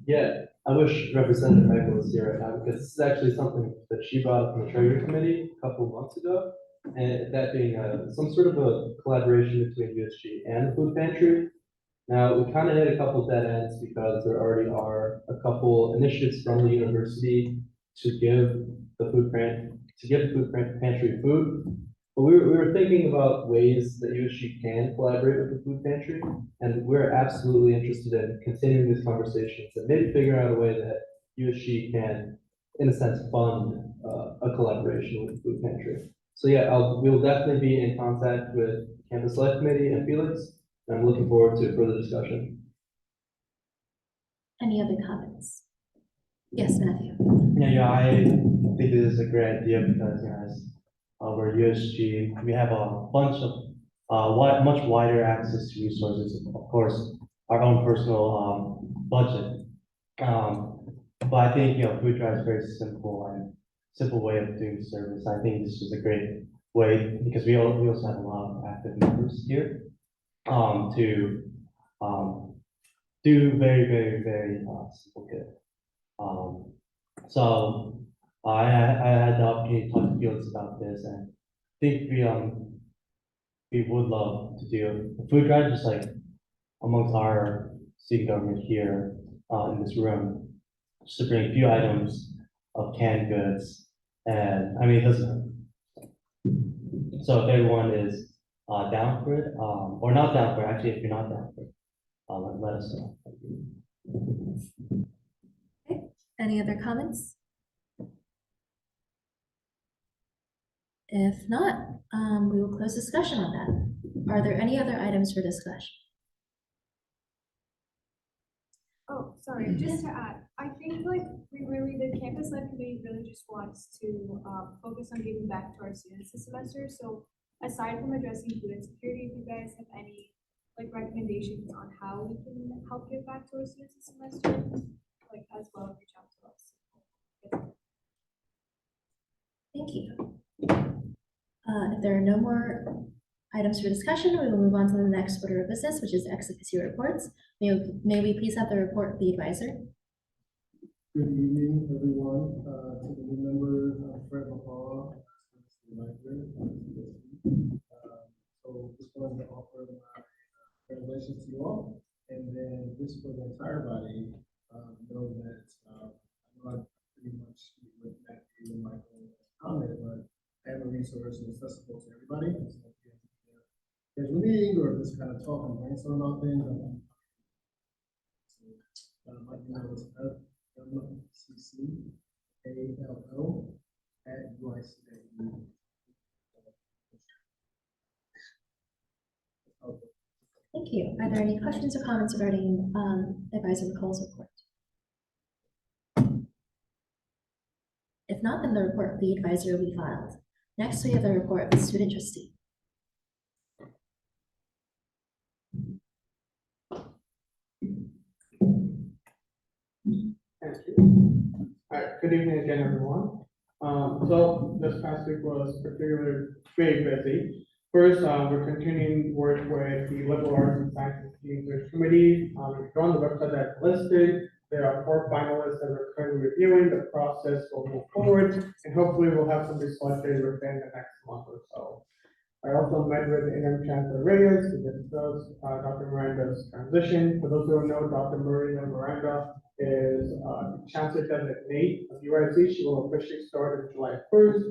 Yeah, I wish Representative Michael was here right now, because this is actually something that she brought up in the Treasury Committee a couple of months ago. And that being some sort of a collaboration between USG and the food pantry. Now, we kind of hit a couple dead ends because there already are a couple initiatives from the university to give the food pantry food. But we were thinking about ways that USG can collaborate with the food pantry, and we're absolutely interested in continuing these conversations and maybe figuring out a way that USG can, in a sense, fund a collaboration with the food pantry. So yeah, we'll definitely be in contact with Campus Life Committee and Felix, and I'm looking forward to further discussion. Any other comments? Yes, Matthew. Yeah, I think this is a great idea because, guys, we're USG, we have a bunch of much wider access to resources, of course, our own personal budget. But I think, food drive is very simple way of doing service. I think this is a great way because we also have a lot of active members here to do very simple good. So I had the opportunity to talk to Felix about this, and I think we would love to do a food drive just like amongst our student government here in this room, just to bring a few items of canned goods, and I mean it doesn't hurt. So if everyone is down for it, or not down for it, actually if you're not down for it, let us know. Okay. Any other comments? If not, we will close discussion on that. Are there any other items for discussion? Oh, sorry, just to add, I think like the campus life committee really just wants to focus on giving back to our students this semester. So aside from addressing food insecurity, if you guys have any like recommendations on how we can help give back to our students this semester, like as well, reach out to us. Thank you. If there are no more items for discussion, we will move on to the next order of business, which is ex officio reports. May we please have the report of the advisor? Good evening, everyone. To the new members, Fred McCall, so just wanted to offer my congratulations to you all, and then just for the entire body, know that I know I pretty much with Matthew and Michael comment, but I have a resource that's accessible to everybody. So if you there's a meeting or just kind of talk and brainstorm about things. My email is fmccall@uic.edu. Thank you. Are there any questions or comments regarding Advisor McCall's report? If not, then the report of the advisor will be filed. Next, we have the report of the student trustee. Thank you. All right, good evening again, everyone. So this past week was particularly very busy. First, we're continuing work with the liberal arts and sciences team search committee. If you go on the website that's listed, there are 4 finalists that we're currently reviewing. The process will move forward, and hopefully we'll have somebody selected within the next month or so. I also met with interim chancellor Reyes to discuss Dr. Miranda's transition. For those who don't know, Dr. Marina Miranda is chancellor designate of USC. She will officially start on July 1st.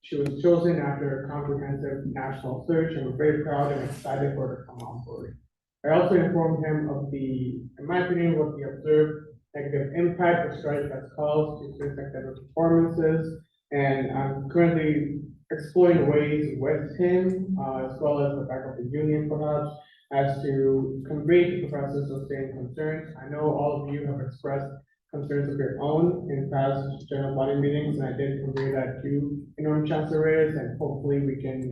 She was chosen after a comprehensive national search, and we're very proud and excited for her to come on board. I also informed him of in my opinion, what the observed negative impact the strike has caused to student academic performances, and I'm currently exploring ways with him, as well as the faculty union perhaps, as to convey to professors those same concerns. I know all of you have expressed concerns of your own in past general body meetings, and I did convey that to interim chancellor Reyes, and hopefully we can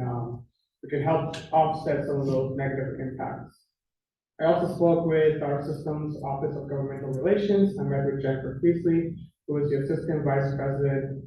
help offset some of those negative impacts. I also spoke with our system's Office of Governmental Relations. I met with Jennifer Priestley, who is the Assistant Vice President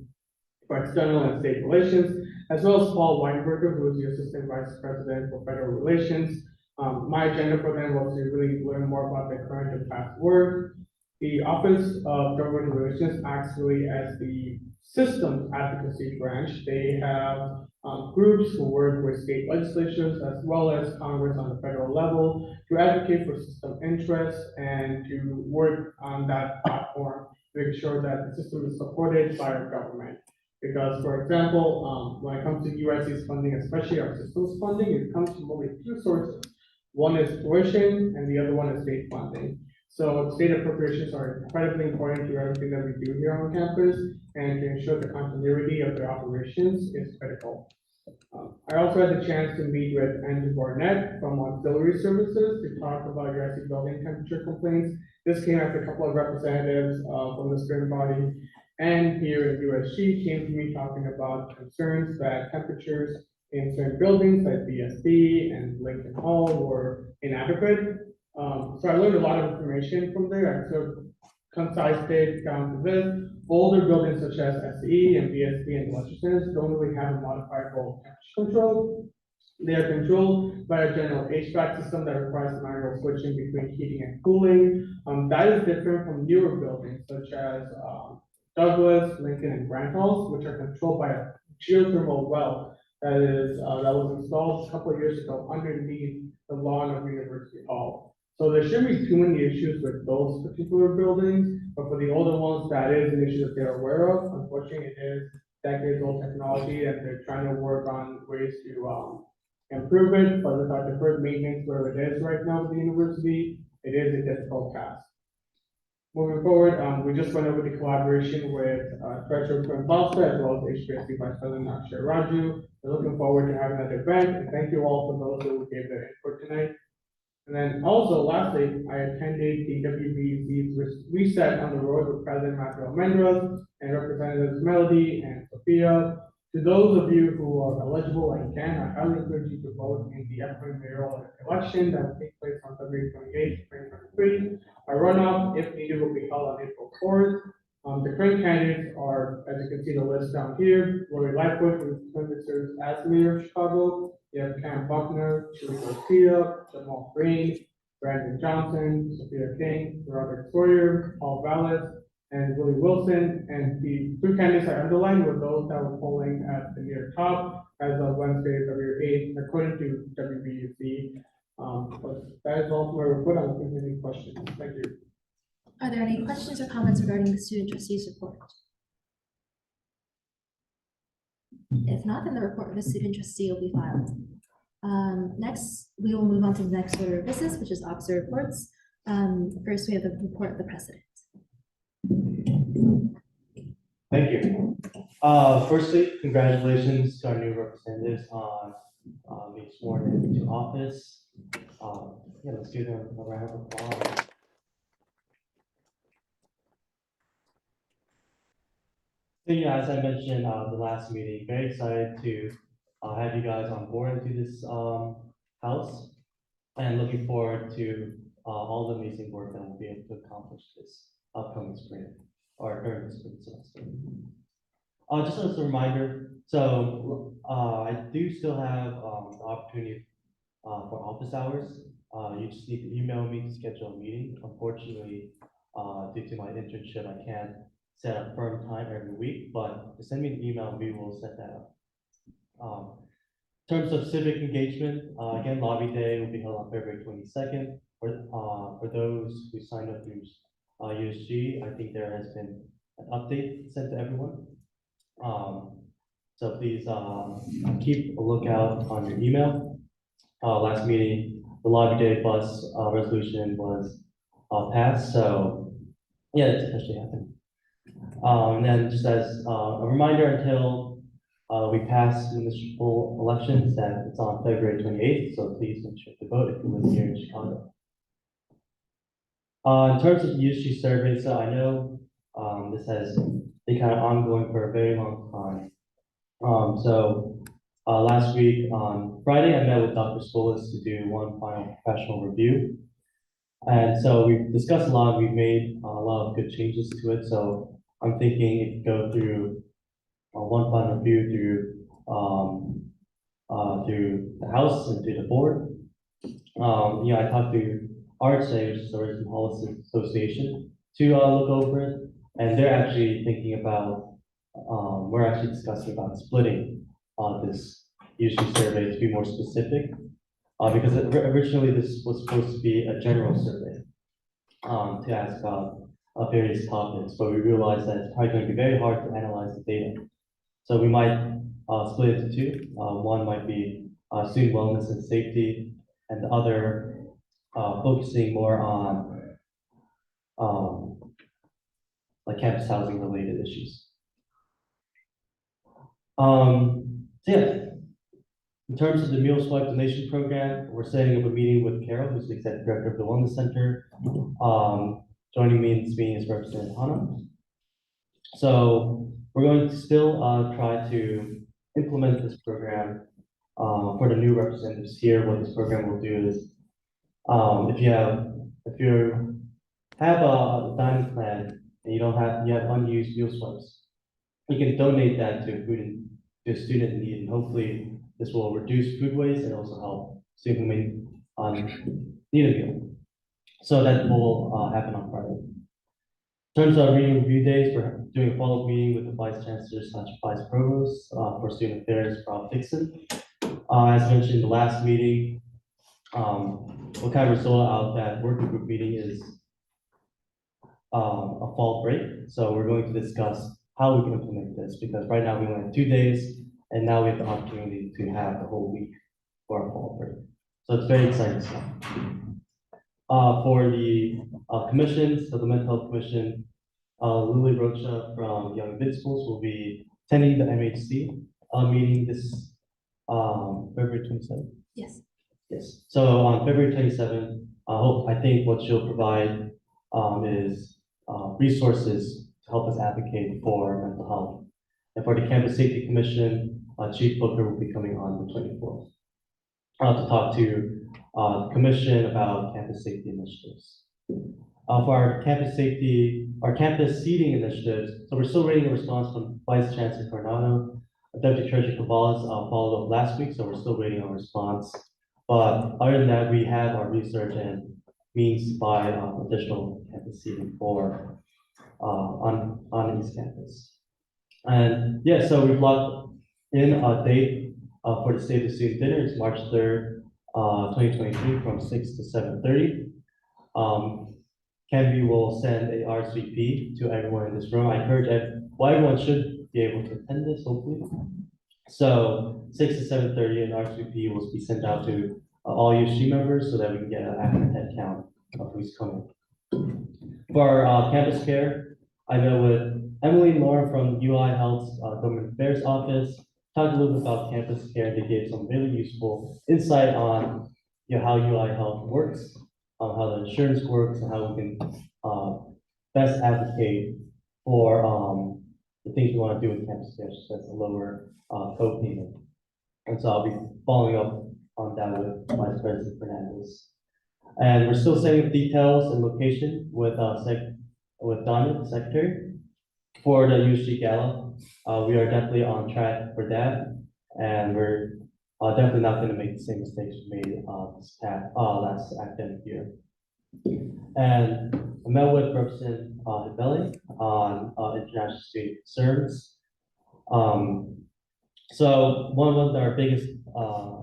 for External and State Relations, as well as Paul Weinberger, who is the Assistant Vice President for Federal Relations. My agenda for them was to really learn more about their current and past work. The Office of Governmental Relations acts really as the systems advocacy branch. They have groups who work with state legislatures as well as Congress on the federal level to advocate for system interests and to work on that platform to make sure that the system is supported by our government. Because, for example, when it comes to USC's funding, especially our systems funding, it comes from only 2 sources. One is tuition, and the other one is state funding. So state appropriations are incredibly important to everything that we do here on campus, and to ensure the continuity of their operations is critical. I also had the chance to meet with Andrew Barnett from Auxiliary Services to talk about USC building temperature complaints. This came after a couple of representatives from the student body and here at USG came to me talking about concerns that temperatures in certain buildings like BSD and Lincoln Hall were inadequate. So I learned a lot of information from there. I sort of concised it down to this. Older buildings such as SE and BSD and lecture centers don't really have a modifiable temperature control. They are controlled by a general HVAC system that requires manual switching between heating and cooling. That is different from newer buildings such as Douglas, Lincoln, and Grant Halls, which are controlled by a geothermal well that was installed a couple of years ago underneath the lawn of University Hall. So there shouldn't be too many issues with those particular buildings, but for the older ones, that is an issue that they're aware of. Unfortunately, it is decades old technology, and they're trying to work on ways to improve it. But without deferred maintenance where it is right now with the university, it is a difficult task. Moving forward, we just went over the collaboration with Treasurer Quinn Basta as well as HPSC Vice President Akshay Raju. We're looking forward to having that event, and thank you all for those who gave their input tonight. And then also, lastly, I attended the WBC's reset on the road with President Matthew Almendra and Representatives Melody and Sophia. To those of you who are eligible and can, I highly encourage you to vote in the upcoming mayoral election that will take place on February 28th, 2023. A runoff, if needed, will be held on April 4th. The current candidates are, as you can see the list down here, Lori Lightfoot, who currently serves as mayor of Chicago. You have Cam Buckner, Julie Garcia, Jamal Green, Brandon Johnson, Sophia King, Robert Sawyer, Paul Vallis, and Willie Wilson. And the 3 candidates I underlined were those that were polling at the near top as of Wednesday, February 8th, according to WBUC. But that is all for my report. I'm looking for any questions. Thank you. Are there any questions or comments regarding the student trustees report? If not, then the report of the student trustee will be filed. Next, we will move on to the next order of business, which is officer reports. First, we have the report of the president. Thank you. Firstly, congratulations to our new representatives on being sworn into office. Yeah, let's give them a round of applause. So yeah, as I mentioned the last meeting, very excited to have you guys on board into this house, and looking forward to all the amazing work that we'll be able to accomplish this upcoming spring or during the spring semester. Just as a reminder, so, I do still have, the opportunity, for office hours. You just need to email me to schedule a meeting. Unfortunately, due to my internship, I can't set a firm time every week, but just send me an email, and we will set that up. In terms of civic engagement, again, lobby day will be held on February 22nd. For those who signed up through, USG, I think there has been an update sent to everyone. So please, keep a lookout on your email. Last meeting, the lobby day bus, resolution was, passed, so, yeah, it's officially happened. And then just as, a reminder, until, we pass municipal elections, that it's on February 28th, so please make sure to vote if you live here in Chicago. In terms of the USG survey, so I know, this has been kind of ongoing for a very long time. Last week on Friday, I met with Dr. Solis to do one final professional review. And so we've discussed a lot, we've made a lot of good changes to it, so I'm thinking if you go through one final review through the House and through the board. I talked to RSA, which is the Tourism Policy Association, to look over it, and they're actually thinking about, we're actually discussing about splitting this USG survey to be more specific, because originally this was supposed to be a general survey to ask about various topics, but we realized that it's probably going to be very hard to analyze the data. So we might split it into two. One might be student wellness and safety, and the other focusing more on like campus housing related issues. Yeah, in terms of the meal swipe donation program, we're setting up a meeting with Carol, who's the executive director of the Wellness Center. Joining me in this meeting is Representative Hannah. So we're going to still try to implement this program for the new representatives here. What this program will do is, if you have a dining plan and you have unused meal swipes, you can donate that to to a student in need, and hopefully this will reduce food waste and also help students who may need a meal. So that will happen on Friday. In terms of reading review days, we're doing a follow-up meeting with the Vice Chancellor / Vice Provost for Student Affairs, Rob Dixon. As mentioned in the last meeting, what kind of result out of that working group meeting is a fall break. So we're going to discuss how we can implement this, because right now we only have 2 days, and now we have the opportunity to have the whole week for our fall break. So it's very exciting stuff. For the commissions, the Mental Health Commission, Lily Rocha from Young Invincibles will be attending the MHC meeting this February 27th. Yes. Yes. So on February 27th, I think what she'll provide is resources to help us advocate for mental health. And for the Campus Safety Commission, Chief Booker will be coming on the 24th to talk to the commission about campus safety initiatives. For our campus seating initiatives, so we're still waiting a response from Vice Chancellor Coronado. Deputy Treasurer Caballas followed up last week, so we're still waiting on a response. But other than that, we have our research and means to buy additional campus seating for on East Campus. And yeah, so we blocked in a date for the State of the Student Dinner. It's March 3rd, 2023 from 6 to 7:30. Canby will send a RSVP to everyone in this room. I encourage everyone should be able to attend this, hopefully. So 6 to 7:30, an RSVP will be sent out to all USG members so that we can get an accurate head count of who's coming. For campus care, I met with Emily and Laura from UI Health's Government Affairs Office, talked a little bit about campus care. They gave some really useful insight on how UI Health works, how the insurance works, and how we can best advocate for the things we want to do with campus care, such as a lower co-payment. And so I'll be following up on that with Vice President Fernandez. And we're still setting up details and location with Donna, the secretary. for the USG Gala, we are definitely on track for that. And we're definitely not going to make the same mistakes we made last academic year. And I met with Representative Hibeli on international student concerns. So one of our biggest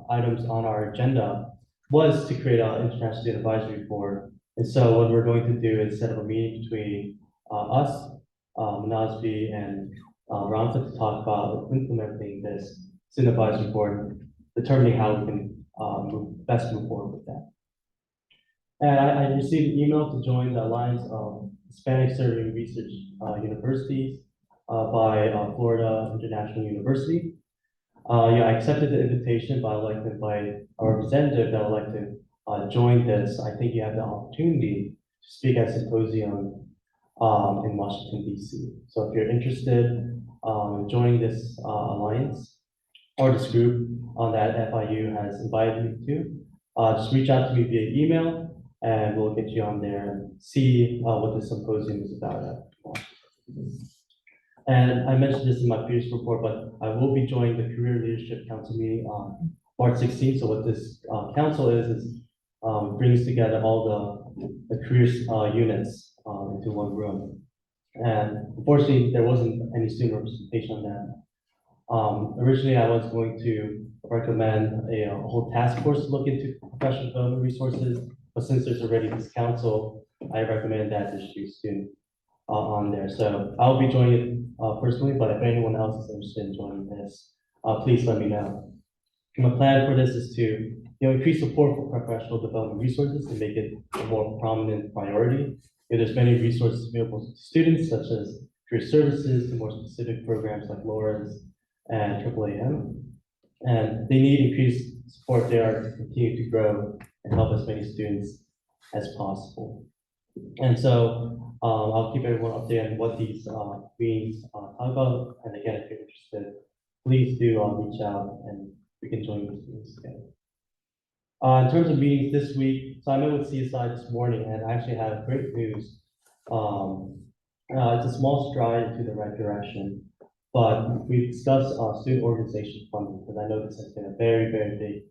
items on our agenda was to create an international student advisory board. And so what we're going to do is set up a meeting between us, Nasby, and Ramsa to talk about implementing this student advisory board, determining how we can best move forward with that. And I received an email to join the Alliance of Hispanic Serving Research Universities by Florida International University. Yeah, I accepted the invitation, but I'd like to invite a representative that would like to join this. I think you have the opportunity to speak at a symposium in Washington, D.C. So if you're interested in joining this alliance or this group that FIU has invited me to, just reach out to me via email and we'll get you on there and see what the symposium is about at Washington. And I mentioned this in my previous report, but I will be joining the Career Leadership Council meeting on March 16th. So what this council is brings together all the career units into one room. And unfortunately, there wasn't any student representation on that. Originally, I was going to recommend a whole task force to look into professional development resources, but since there's already this council, I recommend that there's a student on there. So I'll be joining it personally, but if anyone else is interested in joining this, please let me know. My plan for this is to increase support for professional development resources and make it a more prominent priority. There's many resources available to students, such as career services, to more specific programs like LAURA's and AAAM. And they need increased support there to continue to grow and help as many students as possible. And so I'll keep everyone updated on what these meetings talk about. And again, if you're interested, please do reach out and we can join these meetings together. In terms of meetings this week, so I met with CSI this morning and I actually have great news. It's a small stride into the right direction, but we discussed student organization funding because I know this has been a very, very big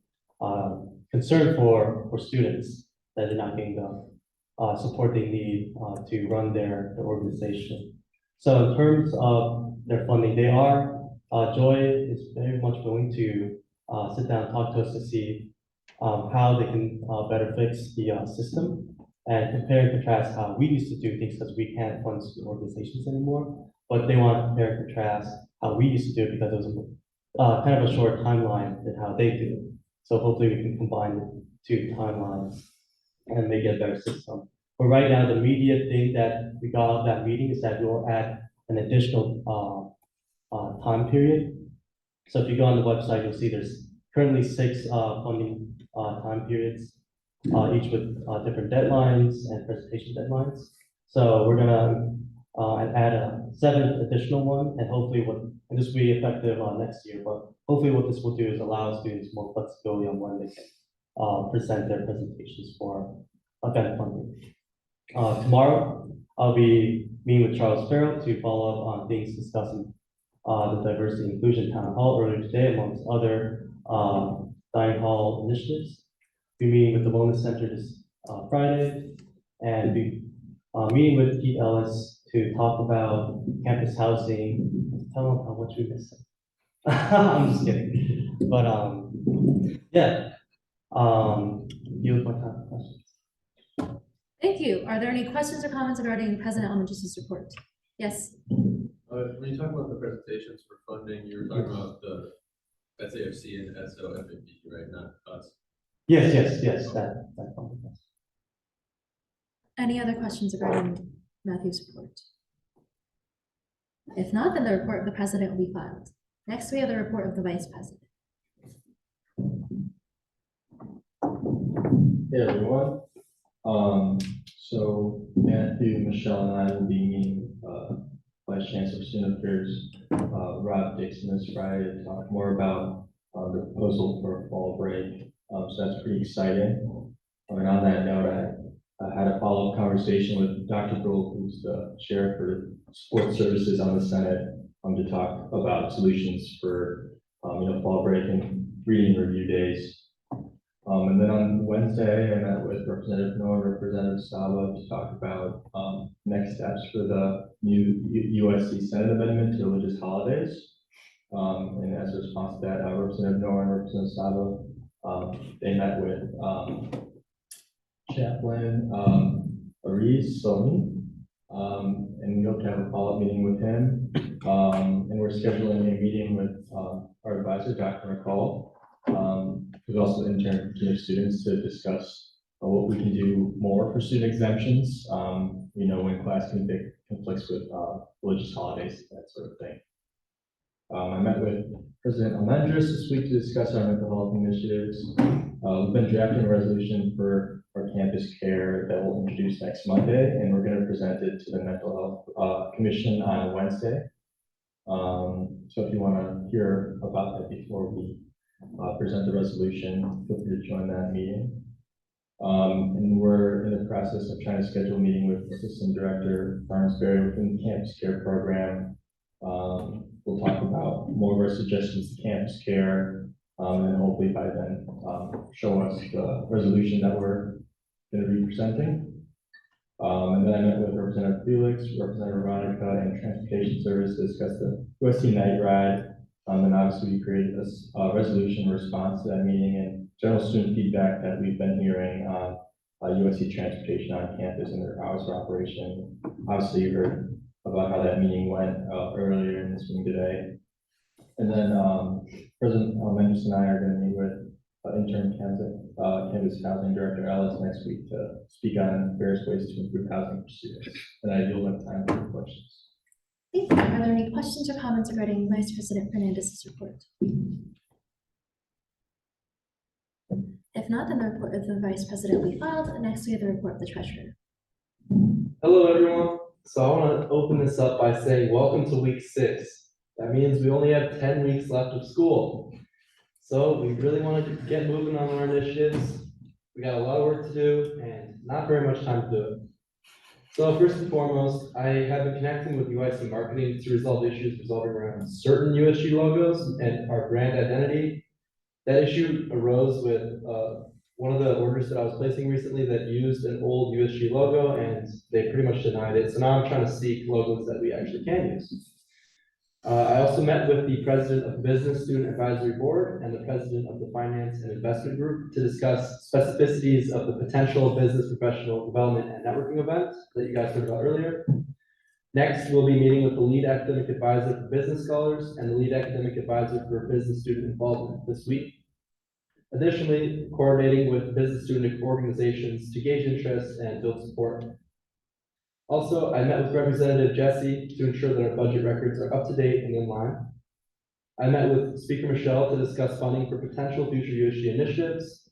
concern for students that they're not getting the support they need to run their organization. So in terms of their funding, they are, Joy is very much willing to sit down and talk to us to see how they can better fix the system and compare and contrast how we used to do things because we can't fund student organizations anymore, but they want to compare and contrast how we used to do it because it was kind of a short timeline than how they do it. So hopefully we can combine the two timelines and make it a better system. But right now, the immediate thing that we got out of that meeting is that we'll add an additional time period. So if you go on the website, you'll see there's currently 6 funding time periods, each with different deadlines and presentation deadlines. So we're gonna add a 7th additional one, and hopefully and this will be effective next year, but hopefully what this will do is allow students more flexibility on when they can present their presentations for event funding. Tomorrow, I'll be meeting with Charles Farrell to follow up on things discussing the diversity and inclusion town hall earlier today, amongst other dining hall initiatives. Be meeting with the Wellness Center this Friday, and be meeting with Pete Ellis to talk about campus housing. Tell them how much we miss them. I'm just kidding, but yeah. You have my time for questions. Thank you. Are there any questions or comments regarding President Almagis's report? Yes. When you talk about the presentations for funding, you were talking about the SAFC and SOFAP, right? Not us. Yes. That funding, yes. Any other questions regarding Matthew's report? If not, then the report of the president will be filed. Next, we have the report of the vice president. Hey everyone. So Matthew, Michelle, and I will be meeting Vice Chancellor of Student Affairs, Rob Dixon, this Friday to talk more about the proposal for fall break. So that's pretty exciting. And on that note, had a follow-up conversation with Dr. Gold, who's the chair for sports services on the Senate, to talk about solutions for, fall break and reading review days. And then on Wednesday, I met with Representative Noor, Representative Saba to talk about next steps for the new USC Senate amendment to religious holidays. And as a response to that, Representative Noor and Representative Saba, they met with Chaplain Ariz Soni, and we hope to have a follow-up meeting with him. And we're scheduling a meeting with our advisor, Dr. McCall, who's also an intern for students, to discuss what we can do more for student exemptions, when class conflicts with religious holidays, that sort of thing. I met with President Almendris this week to discuss our mental health initiatives. We've been drafting a resolution for our campus care that we'll introduce next Monday, and we're going to present it to the Mental Health Commission on Wednesday. So if you want to hear about that before we present the resolution, feel free to join that meeting. And we're in the process of trying to schedule a meeting with Assistant Director Barnesbury within the campus care program. We'll talk about more of our suggestions to campus care, and hopefully by then show us the resolution that we're going to be presenting. And then I met with Representative Felix, Representative Veronica, and Transportation Service to discuss the USC Night Ride. And obviously we created this resolution in response to that meeting and general student feedback that we've been hearing on USC transportation on campus and their hours of operation. Obviously you heard about how that meeting went earlier in this meeting today. And then President Mendes and I are going to meet with intern campus housing director Alice next week to speak on various ways to improve housing for students. And I yield my time for questions. Thank you. Are there any questions or comments regarding Vice President Fernandez's report? If not, then the report of the Vice President will be filed. Next, we have the report of the Treasurer. Hello, everyone. So I want to open this up by saying welcome to week 6. That means we only have 10 weeks left of school. So we really want to get moving on our initiatives. We got a lot of work to do and not very much time to do it. So first and foremost, I have been connecting with UIC marketing to resolve issues revolving around certain USG logos and our brand identity. That issue arose with one of the orders that I was placing recently that used an old USG logo, and they pretty much denied it. So now I'm trying to seek logos that we actually can use. I also met with the president of the Business Student Advisory Board and the president of the Finance and Investment Group to discuss specificities of the potential business professional development and networking event that you guys heard about earlier. Next, we'll be meeting with the lead academic advisor for business scholars and the lead academic advisor for business student involvement this week. Additionally, coordinating with business student organizations to gauge interest and build support. Also, I met with Representative Jesse to ensure that our budget records are up to date and in line. I met with Speaker Michelle to discuss funding for potential future USG initiatives.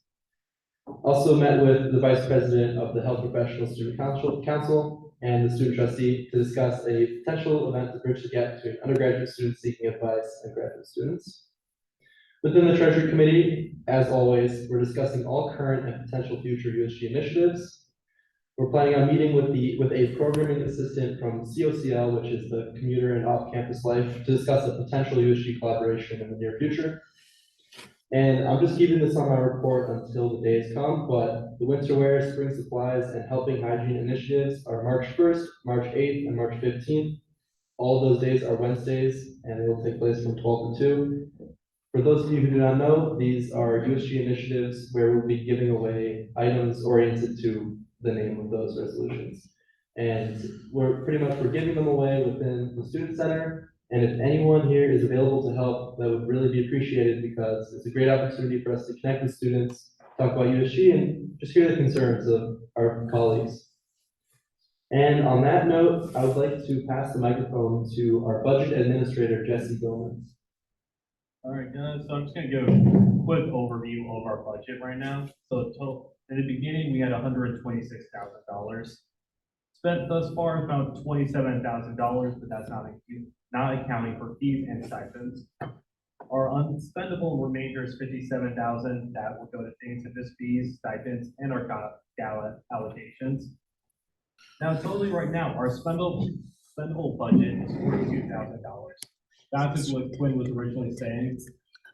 Also met with the Vice President of the Health Professional Student Council and the student trustee to discuss a potential event to bridge the gap between undergraduate students seeking advice and graduate students. Within the Treasury Committee, as always, we're discussing all current and potential future USG initiatives. We're planning on meeting with a programming assistant from COCL, which is the Commuter and Off-Campus Life, to discuss a potential USG collaboration in the near future. And I'm just keeping this on my report until the days come, but the winter wear, spring supplies, and helping hygiene initiatives are March 1st, March 8th, and March 15th. All of those days are Wednesdays, and they will take place from 12 to 2. For those of you who do not know, these are USG initiatives where we'll be giving away items oriented to the name of those resolutions. And we're giving them away within the Student Center. And if anyone here is available to help, that would really be appreciated because it's a great opportunity for us to connect with students, talk about USG, and just hear the concerns of our colleagues. And on that note, I would like to pass the microphone to our budget administrator, Jesse Gomez. All right, guys, so I'm just gonna give a quick overview of our budget right now. So in the beginning, we had $126,000. Spent thus far about $27,000, but that's not accounting for fees and stipends. Our unspendable remainder is 57,000. That will go to things such as fees, stipends, and our gala allocations. Now, totally right now, our spendable budget is $42,000. That's what Quinn was originally saying.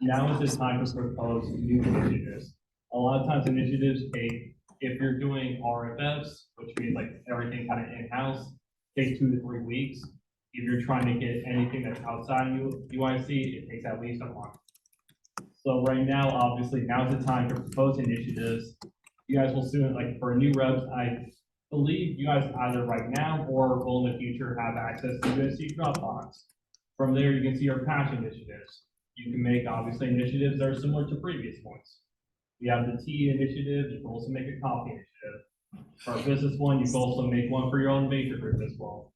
Now is the time to propose new initiatives. A lot of times initiatives take, if you're doing RFFs, which means like everything kind of in-house, takes 2 to 3 weeks. If you're trying to get anything that's outside UIC, it takes at least a month. So right now, obviously, now's the time to propose initiatives. You guys will soon, like for new reps, I believe you guys either right now or will in the future have access to USC Dropbox. From there, you can see our passion initiatives. You can make obviously initiatives that are similar to previous ones. We have the tea initiative. You can also make a coffee initiative. For our business one, you can also make one for your own major group as well.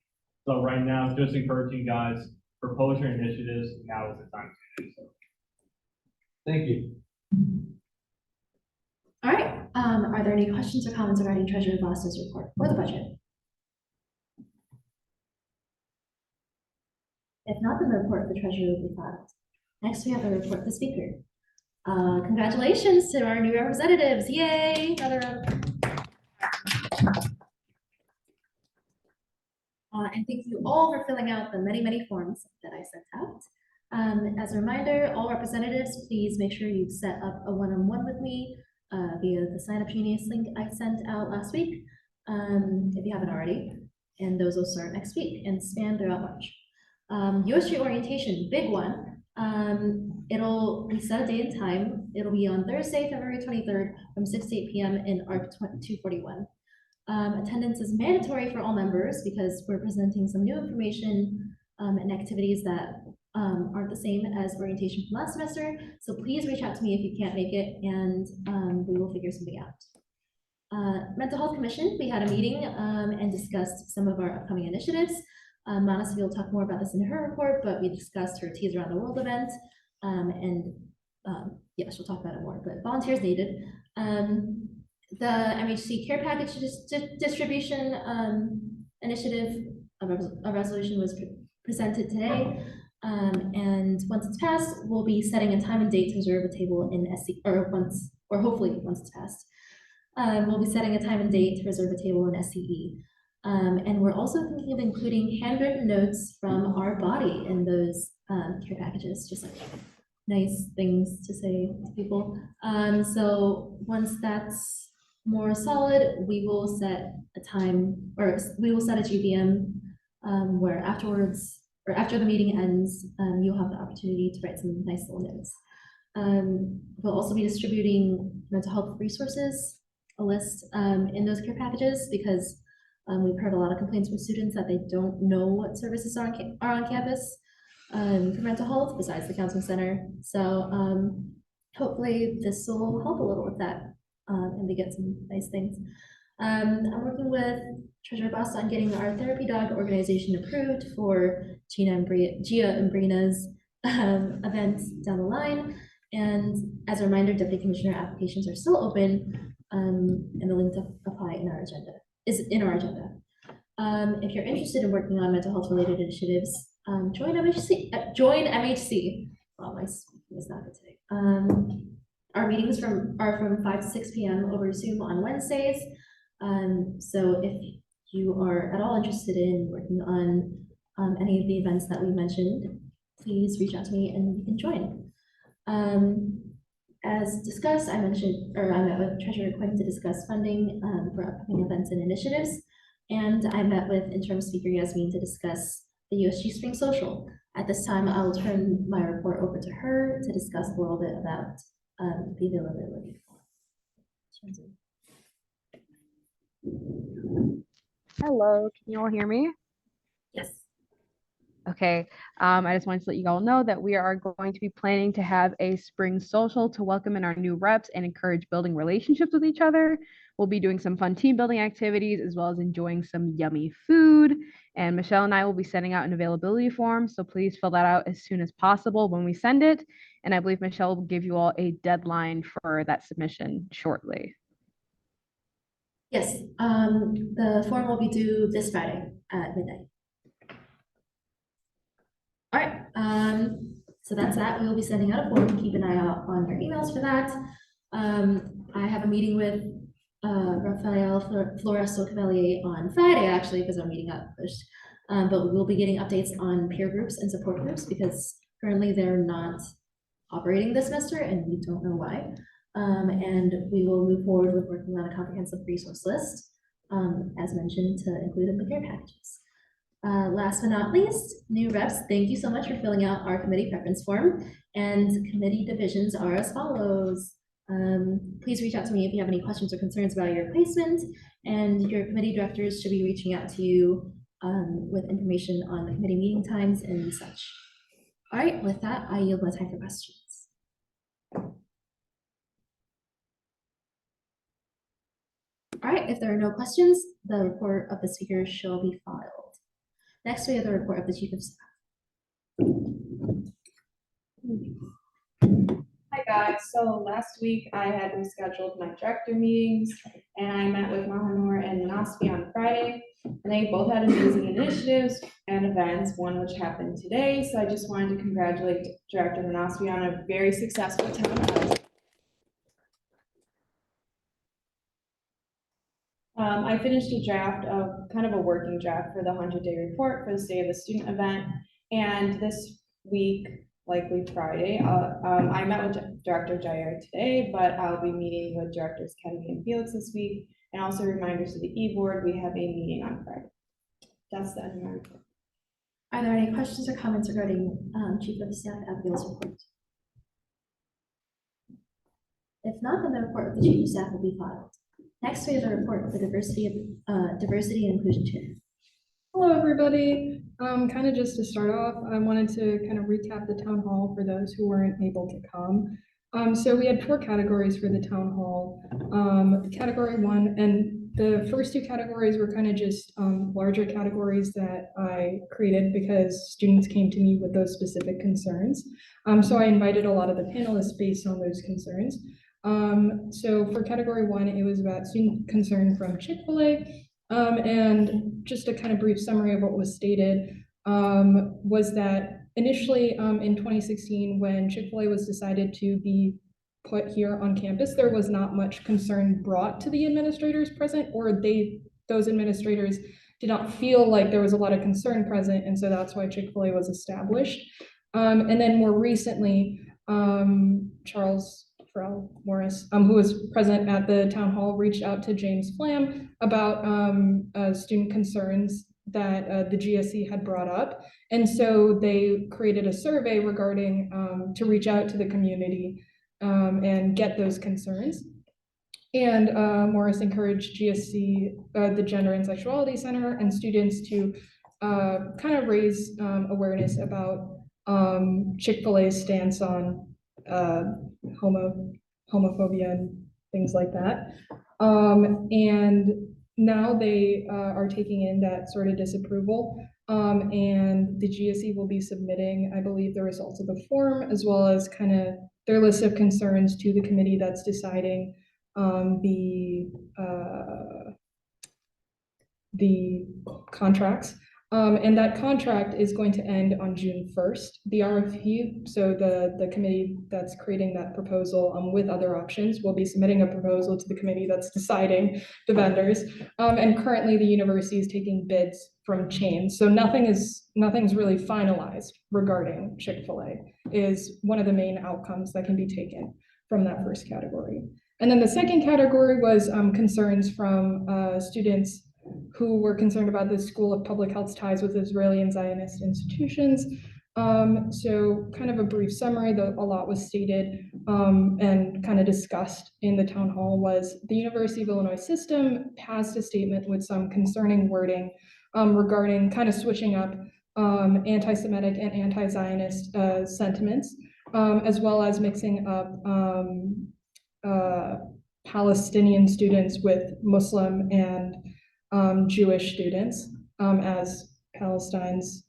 So right now, just encouraging guys, propose your initiatives. Now is the time to do so. Thank you. All right, are there any questions or comments regarding Treasurer Boston's report or the budget? If not, then the report of the treasurer will be filed. Next, we have the report of the speaker. Congratulations to our new representatives. Yay! Another round. And thank you all for filling out the many forms that I sent out. As a reminder, all representatives, please make sure you set up a one-on-one with me via the sign up genius link I sent out last week, if you haven't already. And those will start next week and span throughout March. USG orientation, big one. It'll be set a date and time. It'll be on Thursday, February 23rd from 6 to 8 p.m. in ARC 241. Attendance is mandatory for all members because we're presenting some new information and activities that aren't the same as orientation from last semester. So please reach out to me if you can't make it, and we will figure something out. Mental Health Commission, we had a meeting and discussed some of our upcoming initiatives. Manasi will talk more about this in her report, but we discussed her Teas Around the World event, yeah, she'll talk about it more, but volunteers needed. The MHC care package distribution initiative, a resolution was presented today. And once it's passed, we'll be setting a time and date to reserve a table in SC, or hopefully once it's passed. We'll be setting a time and date to reserve a table in SCE. And we're also thinking of including handwritten notes from our body in those care packages, just like nice things to say to people. So once that's more solid, we will set a time, or we will set a GBM where afterwards, or after the meeting ends, you'll have the opportunity to write some nice little notes. We'll also be distributing mental health resources, a list in those care packages, because we've heard a lot of complaints from students that they don't know what services are on campus for mental health besides the counseling center. So hopefully this will help a little with that, and they get some nice things. I'm working with Treasurer Basta on getting our therapy dog organization approved for Gia and Brina's event down the line. And as a reminder, Deputy Commissioner applications are still open, and the link to apply is in our agenda. If you're interested in working on mental health related initiatives, join MHC. Well, my was not good today. Our meetings are from 5 to 6 p.m. over Zoom on Wednesdays. So if you are at all interested in working on any of the events that we mentioned, please reach out to me and you can join. As discussed, I met with Treasurer Quinn to discuss funding for upcoming events and initiatives. And I met with interim speaker Yasmin to discuss the USG Spring Social. At this time, I will turn my report over to her to discuss a little bit about the availability. Hello, can you all hear me? Yes. Okay, I just wanted to let you all know that we are going to be planning to have a spring social to welcome in our new reps and encourage building relationships with each other. We'll be doing some fun team building activities as well as enjoying some yummy food. And Michelle and I will be sending out an availability form, so please fill that out as soon as possible when we send it. And I believe Michelle will give you all a deadline for that submission shortly. Yes, the form will be due this Friday at midnight. All right, So that's that. We will be sending out a form. Keep an eye out on your emails for that. I have a meeting with Rafael Flores Cavalier on Friday, actually, because our meeting got pushed. But we will be getting updates on peer groups and support groups because currently they're not operating this semester and we don't know why. And we will move forward with working on a comprehensive resource list, as mentioned, to include in the care packages. Last but not least, new reps, thank you so much for filling out our committee preference form. And committee divisions are as follows. Please reach out to me if you have any questions or concerns about your placement, and your committee directors should be reaching out to you with information on the committee meeting times and such. All right, with that, I yield my time for questions. All right, if there are no questions, the report of the speaker shall be filed. Next, we have the report of the Chief of Staff. Hi guys, so last week I had rescheduled my director meetings and I met with Mahanur and Naspi on Friday. And they both had amazing initiatives and events, one which happened today. So I just wanted to congratulate Director Naspi on a very successful town hall. I finished a draft of kind of a working draft for the 100-day report for the State of the Student event. And this week, likely Friday, I met with Director Jair today, but I'll be meeting with Directors Kennedy and Felix this week. And also reminders to the e-board, we have a meeting on Friday. That's the end of my report. Are there any questions or comments regarding Chief of Staff Abigail's report? If not, then the report of the Chief of Staff will be filed. Next, we have the report of the Diversity and Inclusion Chair. Hello, everybody. Kind of just to start off, I wanted to kind of recap the town hall for those who weren't able to come. So we had 4 categories for the town hall. Category 1, and the first 2 categories were kind of just larger categories that I created because students came to me with those specific concerns. So I invited a lot of the panelists based on those concerns. So for category 1, it was about student concern from Chick-fil-A. And just a kind of brief summary of what was stated was that initially in 2016, when Chick-fil-A was decided to be put here on campus, there was not much concern brought to the administrators present, or those administrators did not feel like there was a lot of concern present, and so that's why Chick-fil-A was established. And then more recently, Charles Morris, who was present at the town hall, reached out to James Flam about student concerns that the GSE had brought up. And so they created a survey regarding to reach out to the community and get those concerns. And Morris encouraged GSC, the Gender and Sexuality Center, and students to kind of raise awareness about Chick-fil-A's stance on homophobia and things like that. And now they are taking in that sort of disapproval. And the GSE will be submitting, I believe, the results of the form, as well as kind of their list of concerns to the committee that's deciding the contracts. And that contract is going to end on June 1st. The RFP, so the committee that's creating that proposal with other options will be submitting a proposal to the committee that's deciding the vendors. And currently the university is taking bids from chains. So nothing's really finalized regarding Chick-fil-A is one of the main outcomes that can be taken from that first category. And then the second category was concerns from students who were concerned about the School of Public Health's ties with Israeli and Zionist institutions. So kind of a brief summary, though a lot was stated and kind of discussed in the town hall, was the University of Illinois system passed a statement with some concerning wording regarding kind of switching up anti-Semitic and anti-Zionist sentiments, as well as mixing up Palestinian students with Muslim and Jewish students as Palestine's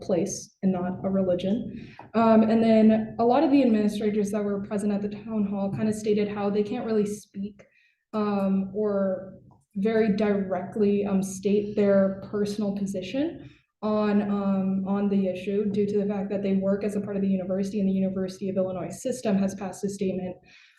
place and not a religion. And then a lot of the administrators that were present at the town hall kind of stated how they can't really speak or very directly state their personal position on the issue due to the fact that they work as a part of the university, and the University of Illinois system has passed a statement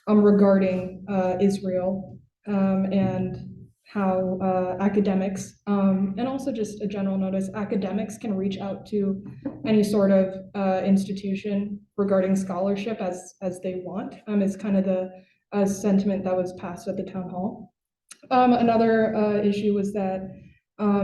regarding Israel and how academics, and also just a general notice, academics can reach out to any sort of institution regarding scholarship as they want, is kind of the sentiment that was passed at the town hall. Another issue was that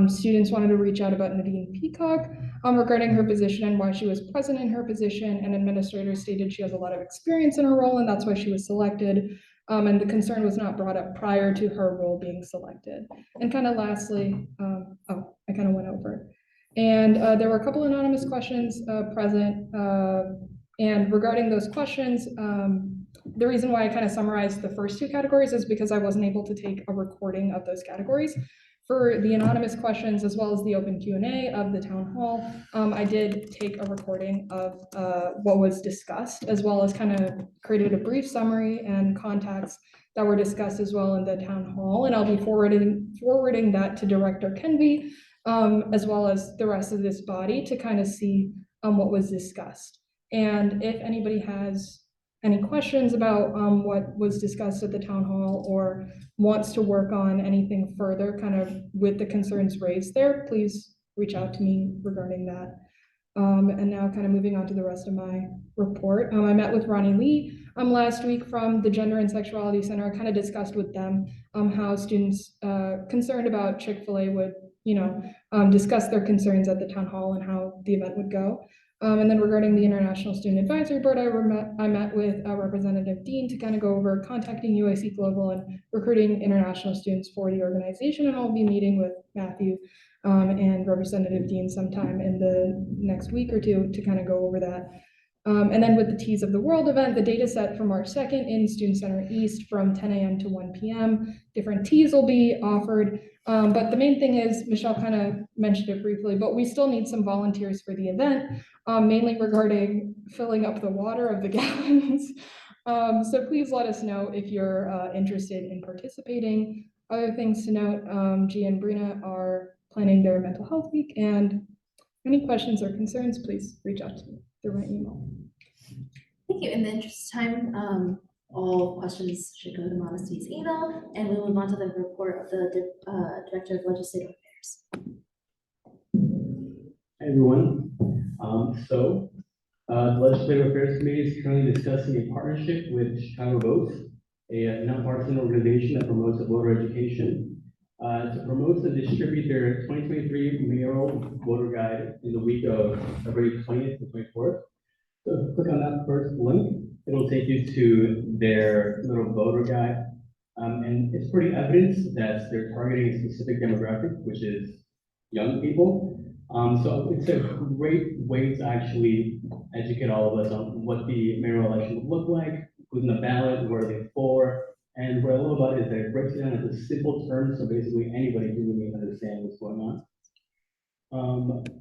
students wanted to reach out about Nadine Peacock regarding her position and why she was present in her position, and administrators stated she has a lot of experience in her role and that's why she was selected. And the concern was not brought up prior to her role being selected. And kind of lastly, I kind of went over. And there were a couple anonymous questions present. And regarding those questions, the reason why I kind of summarized the first two categories is because I wasn't able to take a recording of those categories. For the anonymous questions, as well as the open Q&A of the town hall, I did take a recording of what was discussed, as well as kind of created a brief summary and contacts that were discussed as well in the town hall. And I'll be forwarding that to Director Kenvey, as well as the rest of this body to kind of see what was discussed. And if anybody has any questions about what was discussed at the town hall or wants to work on anything further kind of with the concerns raised there, please reach out to me regarding that. And now kind of moving on to the rest of my report. I met with Ronnie Lee last week from the Gender and Sexuality Center. I kind of discussed with them how students concerned about Chick-fil-A would, discuss their concerns at the town hall and how the event would go. And then regarding the International Student Advisory Board, I met with Representative Dean to kind of go over contacting UIC Global and recruiting international students for the organization. And I'll be meeting with Matthew and Representative Dean sometime in the next week or two to kind of go over that. And then with the Teas of the World event, the data set for March 2nd in Student Center East from 10 a.m. to 1 p.m. Different teas will be offered. But the main thing is, Michelle kind of mentioned it briefly, but we still need some volunteers for the event, mainly regarding filling up the water of the gallons. So please let us know if you're interested in participating. Other things to note, Gia and Brina are planning their mental health week, and any questions or concerns, please reach out to me through my email. Thank you. In the interest of time, all questions should go to Modesty's email, and we'll move on to the report of the Director of Legislative Affairs. Hi, everyone. The Legislative Affairs Committee is currently discussing a partnership with Chicago Votes, a nonpartisan organization that promotes voter education, to promote and distribute their 2023 mayoral voter guide in the week of February 20th to 24th. So if you click on that first link, it'll take you to their little voter guide. And it's pretty evident that they're targeting a specific demographic, which is young people. So it's a great way to actually educate all of us on what the mayoral election would look like, who's in the ballot, what are they for, and what I love about it is that it breaks it down into simple terms, so basically anybody can really understand what's going on.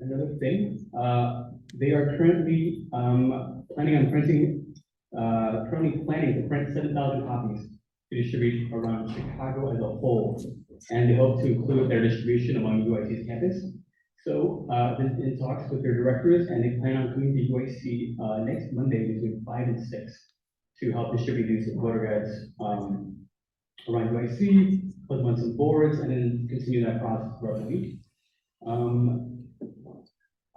Another thing, they are currently planning to print 7,000 copies to distribute around Chicago as a whole, and they hope to include their distribution among UIC's campus. So this in talks with their directors, and they plan on coming to UIC next Monday between 5 and 6 to help distribute these voter guides around UIC, put them on some boards, and then continue that process throughout the week.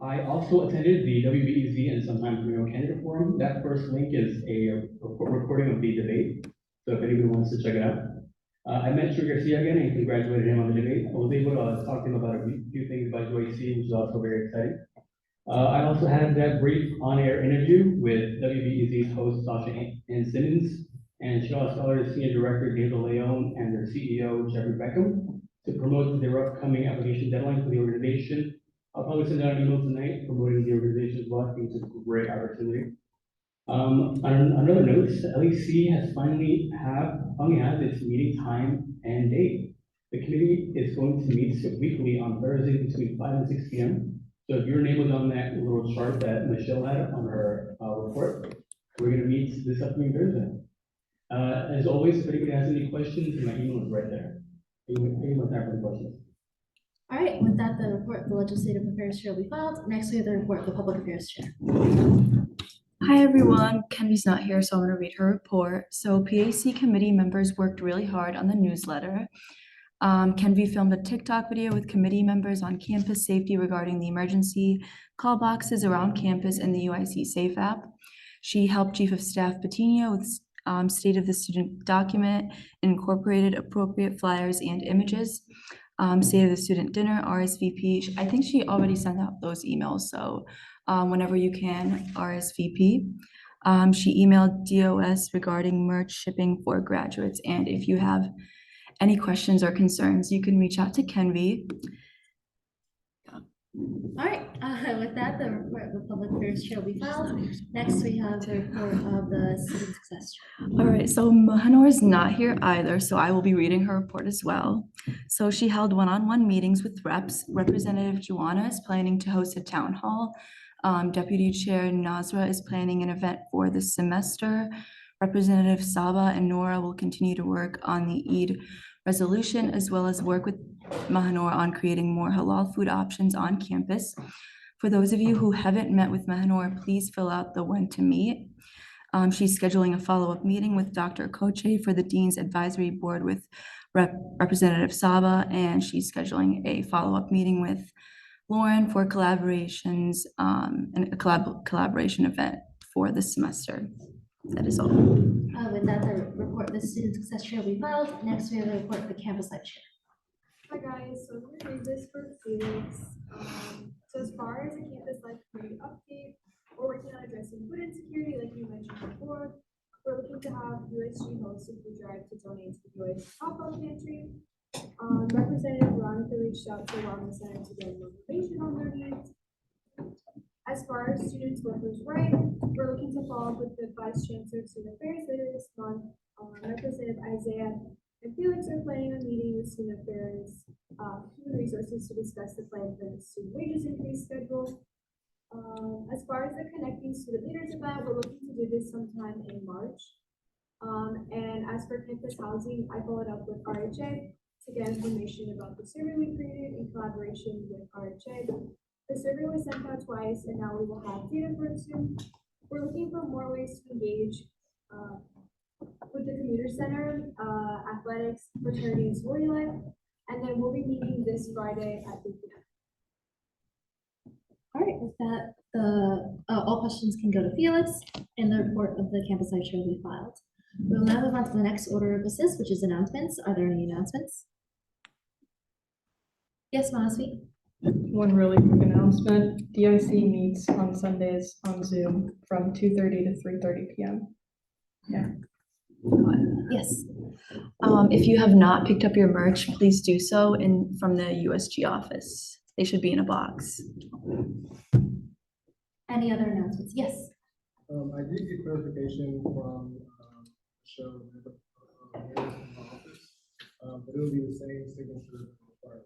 I also attended the WBEZ and sometimes Mayoral Candidate Forum. That first link is a recording of the debate, so if anybody wants to check it out. I met Drew Garcia again and congratulated him on the debate. I was able to talk to him about a few things about UIC, which is also very exciting. I also had that brief on-air interview with WBEZ's host, Sasha Ann Simmons, and Chicago Scholars Senior Director, David Leone, and their CEO, Jeffrey Beckham, to promote their upcoming application deadline for the organization. I'll probably send out an email tonight promoting the organization's blog. I think it's a great opportunity. On another note, LEC has finally has its meeting time and date. The committee is going to meet weekly on Thursday between 5 and 6 p.m. So if your name was on that little chart that Michelle had on her report, we're going to meet this upcoming Thursday. As always, if anybody has any questions, my email is right there. Anyone have any questions? All right, with that, the report of the Legislative Affairs Chair will be filed. Next, we have the report of the Public Affairs Chair. Hi, everyone. Kenvy's not here, so I'm gonna read her report. So PAC committee members worked really hard on the newsletter. Kenvy filmed a TikTok video with committee members on campus safety regarding the emergency call boxes around campus and the UIC Safe app. She helped Chief of Staff Patino with state of the student document, incorporated appropriate flyers and images. State of the student dinner, RSVP. I think she already sent out those emails, so whenever you can, RSVP. She emailed DOS regarding merch shipping for graduates, and if you have any questions or concerns, you can reach out to Kenvy. All right, with that, the report of the Public Affairs Chair will be filed. Next, we have the report of the Student Success Chair. All right, so Mahanor is not here either, so I will be reading her report as well. So she held one-on-one meetings with reps. Representative Juana is planning to host a town hall. Deputy Chair Nazra is planning an event for the semester. Representative Saba and Nora will continue to work on the Eid resolution, as well as work with Mahanor on creating more halal food options on campus. For those of you who haven't met with Mahanor, please fill out the when to meet. She's scheduling a follow-up meeting with Dr. Koche for the Dean's Advisory Board with Representative Saba, and she's scheduling a follow-up meeting with Lauren for collaborations and a collaboration event for the semester. That is all. With that, the report of the Student Success Chair will be filed. Next, we have the report of the Campus Life Chair. Hi guys, so I'm gonna read this for Felix. So as far as the campus life community update, we're working on addressing food insecurity, like you mentioned before. We're looking to have USG host a food drive to donate to the USG pop-up pantry. Representative Veronica reached out to the Wellness Center to get more information on their needs. As far as students' workers' rights, we're looking to follow up with the Vice Chancellor of Student Affairs later this month. Representative Isaiah and Felix are planning a meeting with Student Affairs, Human Resources to discuss the plan for the student wages increase schedule. As far as the Connecting Student Leaders event, we're looking to do this sometime in March. And as for campus housing, I followed up with RHA to get information about the survey we created in collaboration with RHA. The survey was sent out twice, and now we will have data for it soon. We're looking for more ways to engage with the commuter center, athletics, fraternity, and sorority life, and then we'll be meeting this Friday at 3 p.m. All right, with that, all questions can go to Felix, and the report of the Campus Life Chair will be filed. We'll now move on to the next order of business, which is announcements. Are there any announcements? Yes, Manasvi? One really quick announcement. DIC meets on Sundays on Zoom from 2:30 to 3:30 p.m. Yeah. Yes. If you have not picked up your merch, please do so from the USG office. They should be in a box. Any other announcements? Yes. I did get clarification from show in the office, but it'll be the same signature required.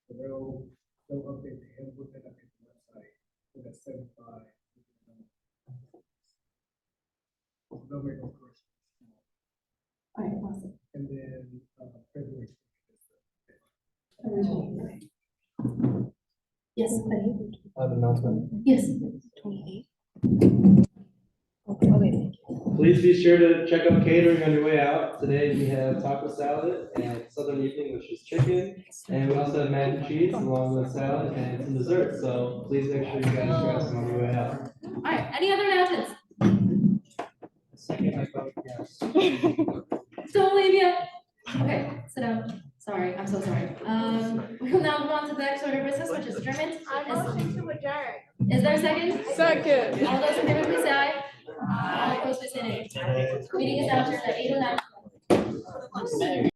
So they'll update the input that update the website with that 75. They'll make those corrections. All right, awesome. And then February. Yes, I have an announcement. yes. 28. Okay, thank you. Please be sure to check out catering on your way out. Today we have taco salad and Southern evening, which is chicken. And we also have mac and cheese along with salad and some dessert. So please make sure you guys try some on your way out. All right, any other announcements? Second, I vote yes. Don't leave yet. Okay, sit down. Sorry, I'm so sorry. We'll now move on to the next order of business, which is adjournment. To adjourn. Is there a second? Second. All those in favor, please say aye. All opposed, please say nay. Meeting is now adjourned at 8:09.